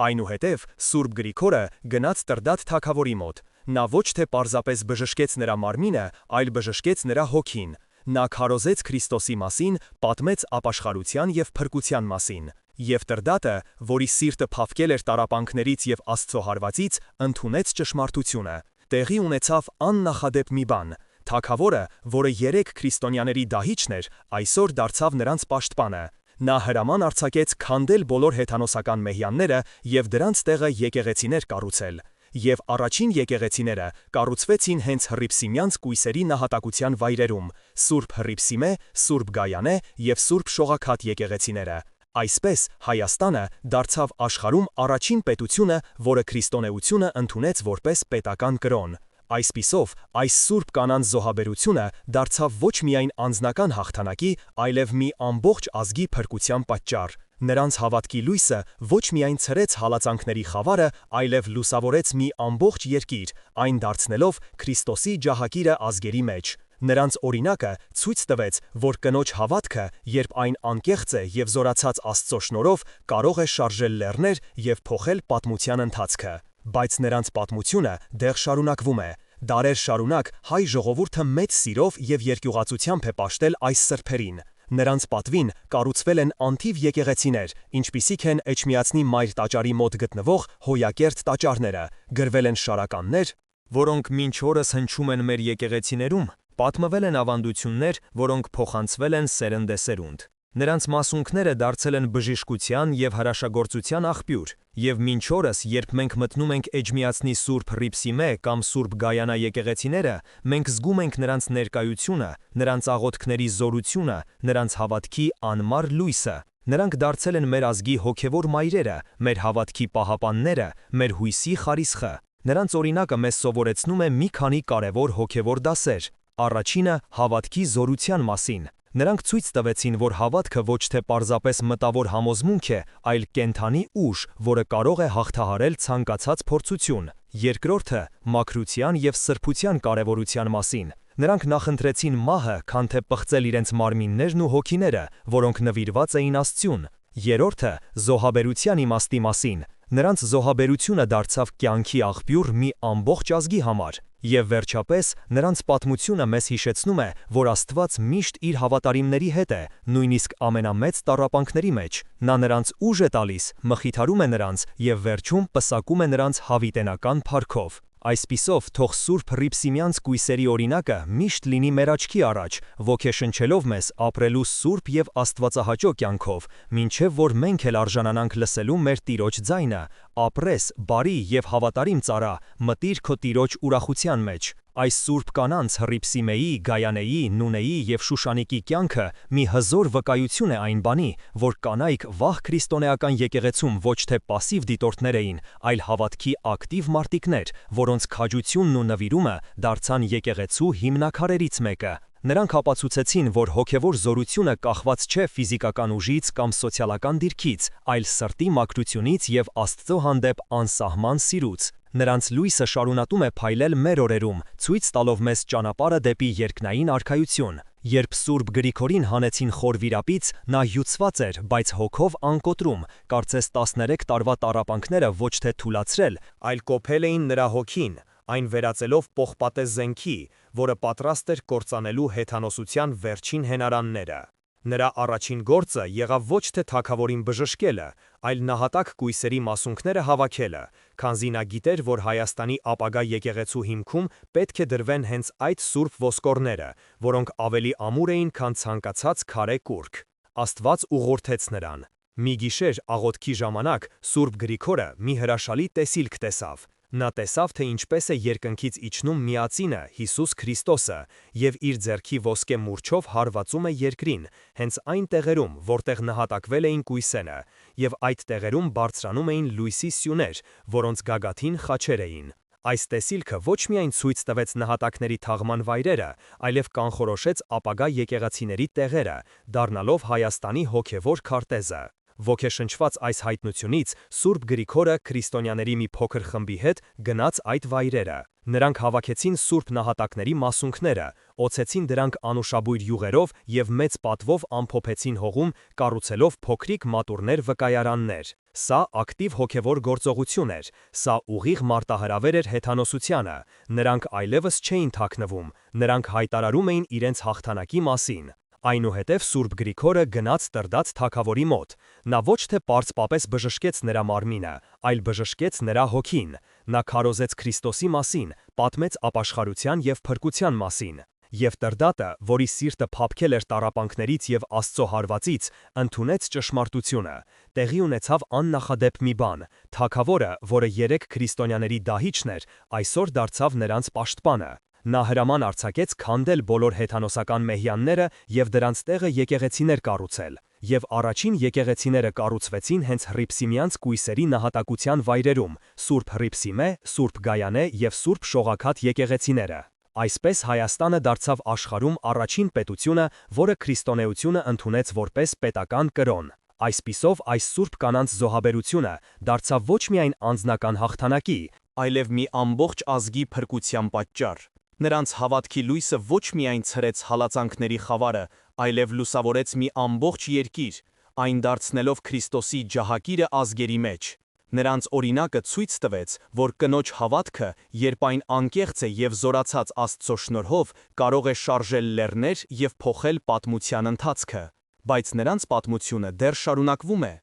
[SPEAKER 2] Այնուհետև Սուրբ Գրիգորը գնաց Տրդատ թագավորի մոտ։ Նա ոչ թե պարզապես բժշկեց նրա մարմինը, այլ բժշկեց նրա հոգին։ Նա քարոզեց Քրիստոսի մասին, պատմեց ապաշխարության եւ փրկության մասին։ Եվ Տրդատը, որի սիրտը փափկել էր տառապանքներից եւ Աստծո հարվածից, ընդունեց ճշմարտությունը։ Տեղի ունեցավ աննախադեպ մի բան։ Թագավորը, որը 3 քրիստոնյաների դահիճն էր, այսօր դարձավ նրանց պաշտպանը։ Նա հրաման արձակեց քանդել բոլոր հեթանոսական մեհյանները եւ դրանց տեղը եկեղեցիներ կառուցել։ Եվ առաջին եկեղեցիները կառուցվեցին հենց Հռիփսիմյանց կույսերի նահատակության վայրերում՝ Սուրբ Հռիփսիմե, Սուրբ Գայանե եւ Սուրբ Շողաքաթ եկեղեցիները։ Այսպես Հայաստանը դարձավ աշխարհում առաջին պետությունը, որը քրիստոնեությունը ընդունեց որպես պետական կրոն։ Այսպիսով, այս սուրբ կանանց զոհաբերությունը դարձավ ոչ միայն անձնական հաղթանակի, այլև մի ամբողջ ազգի փրկության պատճառ։ Նրանց հավատքի լույսը ոչ միայն ցրեց հալածանքների խավարը, այլև լուսավորեց մի ամբողջ երկիր, այն դարձնելով Քրիստոսի ջահագիրը ազգերի մեջ։ Նրանց օրինակը ցույց տվեց, որ կնոջ հավատքը, երբ այն անկեղծ է եւ զորացած Աստծո շնորհով, կարող է շարժել լեռներ եւ փոխել պատմության ընթացքը։ Բայց նրանց պատմությունը դեռ շարունակվում է։
[SPEAKER 3] Դարեր շարունակ հայ ժողովուրդը մեծ սիրով եւ երկյուղացությամբ է պաշտել այս սրբերին։ Նրանց պատվին կառուցվել են անթիվ եկեղեցիներ, ինչպիսիք են Էջմիածնի Մայր տաճարի մոտ գտնվող Հոյակերտ տաճարները, գրվել են շարականներ, որոնք մինչ օրս հնչում են մեր եկեղեցիներում, պատմվել են ավանդություններ, որոնք փոխանցվել են սերնդեսերունդ։ Նրանց մասունքները դարձել են բժշկության եւ հրաշագործության աղբյուր, եւ մինչ օրս, երբ մենք մտնում ենք Էջմիածնի Սուրբ Հռիփսիմե կամ Սուրբ Գայանա եկեղեցիները, մենք զգում ենք նրանց ներկայությունը, նրանց աղոթքների զորությունը, նրանց հավատքի անմար լույսը։ Նրանք դարձել են մեր ազգի հոգևոր մայրերը, մեր հավատքի պահապանները, մեր հույսի խարիսխը։ Նրանց օրինակը մեզ սովորեցնում է մի քանի կարևոր հոգևոր դասեր։ Առաջինը հավատքի զորության մասին։ Նրանք ցույց տվեցին, որ հավատքը ոչ թե պարզապես մտավոր համոզմունք է, այլ կենդանի ուժ, որը կարող է հաղթահարել ցանկացած փորձություն։ Երկրորդը մաքրության եւ սրբության կարևորության մասին։ Նրանք նախընտրեցին մահը, քան թե պղծել իրենց մարմիններն ու հոգիները, որոնք նվիրված էին Աստծուն։ Երրորդը զոհաբերության իմաստի մասին։ Նրանց զոհաբերությունը դարձավ կյանքի աղբյուր մի ամբողջ ազգի համար։ Եվ վերջապես, նրանց պատմությունը մեզ հիշեցնում է, որ Աստված միշտ իր հավատարիմների հետ է, նույնիսկ ամենամեծ տառապանքների մեջ։ Նա նրանց ուժ է տալիս, մխիթարում է նրանց եւ վերջում պսակում է նրանց հավիտենական փառքով։ Այսպիսով, թող Սուրբ Հռիփսիմյանց կույսերի օրինակը միշտ լինի մեր աչքի առաջ, ոգեշնչելով մեզ ապրելու սուրբ եւ աստվածահաճո կյանքով, մինչեւ որ մենք էլ արժանանանք լսելու մեր Տիրոջ ձայնը. ապրես, բարի եւ հավատարիմ ծառա, մտիր քո Տիրոջ ուրախության մեջ։ Այս սուրբ կանանց Հռիփսիմեի, Գայանեի, Նունեի եւ Շուշանիկի կյանքը մի հզոր վկայություն է այն բանի, որ կանայք վաղ քրիստոնեական եկեղեցում ոչ թե пассив դիտորդներ էին, այլ հավատքի ակտիվ մարտիկներ, որոնց քաջությունն ու նվիրումը դարձան եկեղեցու հիմնաքարերից մեկը։ Նրանք ապացուցեցին, որ հոգևոր զորությունը կախված չէ ֆիզիկական ուժից կամ սոցիալական դիրքից, այլ սրտի մաքրությունից եւ Աստծո հանդեպ անսահման սիրուց։ Նրանց լույսը շարունակում է փայլել մեր օրերում, ցույց տալով մեզ ճանապարհը դեպի երկնային արքայություն։ Երբ Սուրբ Գրիգորին հանեցին խոր վիրապից, նա հյուծված էր, բայց հոգով անկոտրում, կարծես 13 տարվա տառապանքները ոչ թե թուլացրել, այլ կոփել էին նրա հոգին, այն վերածելով պողպատե զենքի, որը պատրաստ էր կործանելու հեթանոսության վերջին հենարանները։ Նրա առաջին գործը եղավ ոչ թե թագավորին բժշկելը, այլ նահատակ կույսերի մասունքները հավաքելը, քանզի նա գիտեր, որ Հայաստանի ապագա եկեղեցու հիմքում պետք է դրվեն հենց այդ սուրբ ոսկորները, որոնք ավելի ամուր էին, քան ցանկացած քարե կուռք։ Աստված ուղղորդեց նրան։ Մի գիշեր աղոթքի ժամանակ Սուրբ Գրիգորը մի հրաշալի տեսիլք տեսավ։ Նա տեսավ, թե ինչպես է երկնքից իջնում Միածինը, Հիսուս Քրիստոսը, եւ իր ձեռքի ոսկե մուրչով հարվածում է երկրին, հենց այն տեղերում, որտեղ նահատակվել էին կույսերը, եւ այդ տեղերում բարձրանում էին լույսի սյուներ, որոնց գագաթին խաչեր էին։ Այս տեսիլքը ոչ միայն ցույց տվեց նահատակների թաղման վայրերը, այլև կանխորոշեց ապագա եկեղեցիների տեղերը, դառնալով Հայաստանի հոգևոր քարտեզը։ Ոգեշնչված այս հայտնությունից Սուրբ Գրիգորը քրիստոնյաների մի փոքր խմբի հետ գնաց այդ վայրերը։ Նրանք հավաքեցին սուրբ նահատակների մասունքները, օցեցին դրանք անուշաբույր յուղերով եւ մեծ պատվով ամփոփեցին հողում, կառուցելով փոքրիկ մատուռներ վկայարաններ։ Սա ակտիվ հոգևոր գործողություն էր, սա ուղիղ մարտահրավեր էր հեթանոսությանը։ Նրանք այլևս չէին թաքնվում, նրանք հայտարարում էին իրենց հաղթանակի մասին։ Այնուհետև Սուրբ Գրիգորը գնաց Տրդած թագավորի մոտ։ Նա ոչ թե պարզ-պապես բժշկեց նրա մարմինը, այլ բժշկեց նրա հոգին։ Նա քարոզեց Քրիստոսի մասին, պատմեց ապաշխարության եւ փրկության մասին։ Եվ Տրդատը, որի սիրտը փափկել էր տառապանքներից եւ Աստծո հարվածից, ընդունեց ճշմարտությունը։ Տեղի ունեցավ աննախադեպ մի բան։ Թագավորը, որը 3 քրիստոնյաների դահիճն էր, այսօր դարձավ նրանց պաշտպանը։ Նա հրաման արձակեց քանդել բոլոր հեթանոսական մեհյանները եւ դրանց տեղը եկեղեցիներ կառուցել։ Եվ առաջին եկեղեցիները կառուցվեցին հենց Հռիփսիմյանց կույսերի նահատակության վայրերում՝ Սուրբ Հռիփսիմե, Սուրբ Գայանե եւ Սուրբ Շողակաթ եկեղեցիները։ Այսպես Հայաստանը դարձավ աշխարհում առաջին պետությունը, որը քրիստոնեությունը ընդունեց որպես պետական կրոն։ Այսպիսով այս սուրբ կանանց զոհաբերությունը դարձավ ոչ միայն անձնական հաղթանակի, այլև մի ամբողջ ազգի փրկության պատճառ։ Նրանց հավատքի լույսը ոչ միայն ցրեց հալածանքների խավարը, այլև լուսավորեց մի ամբողջ երկիր, այն դարձնելով Քրիստոսի ջահակիրը ազգերի մեջ։
[SPEAKER 1] Նրանց օրինակը ցույց տվեց, որ կնոջ հավատքը, երբ այն անկեղծ է եւ զորացած Աստծո շնորհով, կարող է շարժել լեռներ եւ փոխել պատմության ընթացքը, բայց նրանց պատմությունը դեռ շարունակվում է։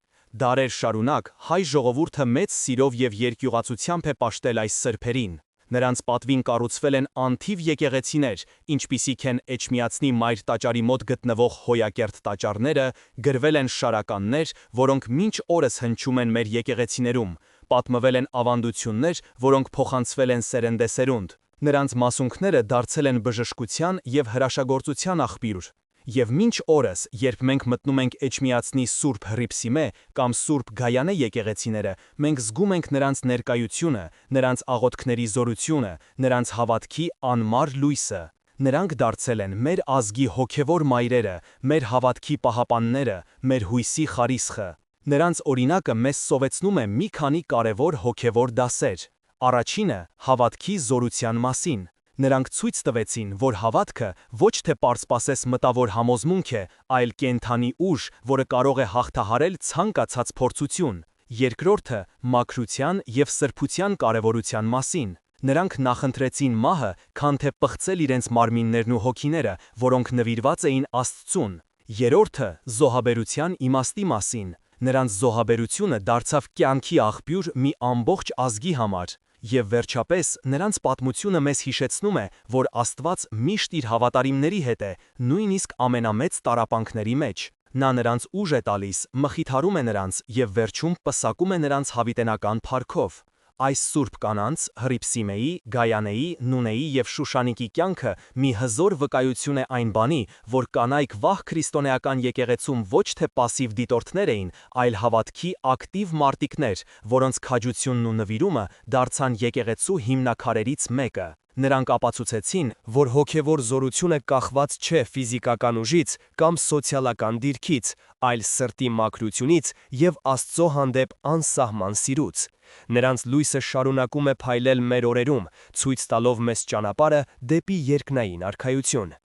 [SPEAKER 1] Դարեր շարունակ հայ ժողովուրդը մեծ սիրով եւ երկյուղացությամբ է պաշտել այս սրբերին։ Նրանց պատվին կառուցվել են անթիվ եկեղեցիներ, ինչպիսիք են Էջմիածնի Մայր տաճարի մոտ գտնվող Հոյակերտ տաճարները, գրվել են շարականներ, որոնք մինչ օրս հնչում են մեր եկեղեցիներում, պատմվել են ավանդություններ, որոնք փոխանցվել են սերնդեսերունդ։ Նրանց մասունքները դարձել են բժշկության եւ հրաշագործության աղբյուր։ Եվ մինչ օրս, երբ մենք մտնում ենք Էջմիածնի Սուրբ Հռիփսիմե կամ Սուրբ Գայանե եկեղեցիները, մենք զգում ենք նրանց ներկայությունը, նրանց աղոթքների զորությունը, նրանց հավատքի անմար լույսը։ Նրանք դարձել են մեր ազգի հոգևոր մայրերը, մեր հավատքի պահապանները, մեր հույսի խարիսխը։ Նրանց օրինակը մեզ սովեցնում է մի քանի կարևոր հոգևոր դասեր։ Առաջինը՝ հավատքի զորության մասին։ Նրանք ցույց տվեցին, որ հավատքը ոչ թե պարզպասես մտավոր համոզմունք է, այլ կենդանի ուժ, որը կարող է հաղթահարել ցանկացած փորձություն։ Երկրորդը՝ մաքրության եւ սրբության կարևորության մասին։ Նրանք նախընտրեցին մահը, քան թե պղծել իրենց մարմիններն ու հոգիները, որոնք նվիրված էին Աստծուն։ Երրորդը՝ զոհաբերության իմաստի մասին։ Նրանց զոհաբերությունը դարձավ կյանքի աղբյուր մի ամբողջ ազգի համար։ Եվ վերջապես, նրանց պատմությունը մեզ հիշեցնում է, որ Աստված միշտ իր հավատարիմների հետ է, նույնիսկ ամենամեծ տառապանքների մեջ։ Նա նրանց ուժ է տալիս, մխիթարում է նրանց եւ վերջում պսակում է նրանց հավիտենական փառքով։ Այս սուրբ կանանց, Հռիփսիմեի, Գայանեի, Նունեի եւ Շուշանիկի կյանքը մի հզոր վկայություն է այն բանի, որ կանայք վաղ քրիստոնեական եկեղեցում ոչ թե пассив դիտորդներ էին, այլ հավատքի ակտիվ մարտիկներ, որոնց քաջությունն ու նվիրումը դարձան եկեղեցու հիմնաքարերից մեկը։ Նրանք ապացուցեցին, որ հոգևոր զորությունը կախված չէ ֆիզիկական ուժից կամ սոցիալական դիրքից, այլ սրտի մաքրությունից եւ Աստծո հանդեպ անսահման սիրուց։ Նրանց լույսը շարունակում է փայլել մեր օրերում, ցույց տալով մեզ ճանապարհը դեպի երկնային արքայություն։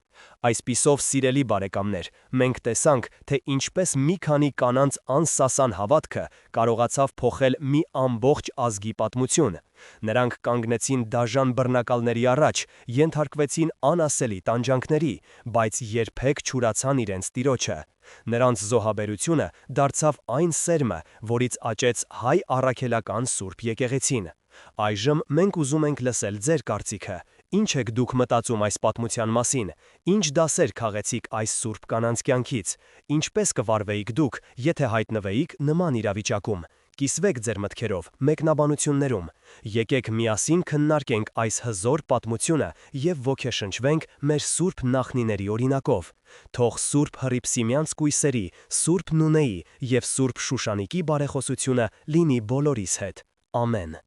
[SPEAKER 1] Այսպիսով, սիրելի բարեկամներ, մենք տեսանք, թե ինչպես մի քանի կանանց անսասան հավատքը կարողացավ փոխել մի ամբողջ ազգի պատմություն։ Նրանք կանգնեցին դաժան բռնակալների առաջ, ենթարկվեցին անասելի տանջանքների, բայց երբեք չուրացան իրենց Տիրոջը։ Նրանց զոհաբերությունը դարձավ այն սերմը, որից աճեց հայ առաքելական Սուրբ եկեղեցին։ Այժմ մենք ուզում ենք լսել ձեր կարծիքը։ Ինչ եք դուք մտածում այս պատմության մասին։ Ինչ դասեր քաղեցիք այս սուրբ կանանց կյանքից։ Ինչպես կվարվեիք դուք, եթե հայտնվեիք նման իրավիճակում։ Կիսվեք ձեր մտքերով, մեկնաբանություններում։ Եկեք միասին քննարկենք այս հզոր պատմությունը եւ ոգեշնչվենք մեր սուրբ նախնիների օրինակով։ Թող Սուրբ Հռիփսիմյանց կույսերի, Սուրբ Նունեի եւ Սուրբ Շուշանիկի բարեխոսությունը լինի բոլորիս հետ։ Ամեն։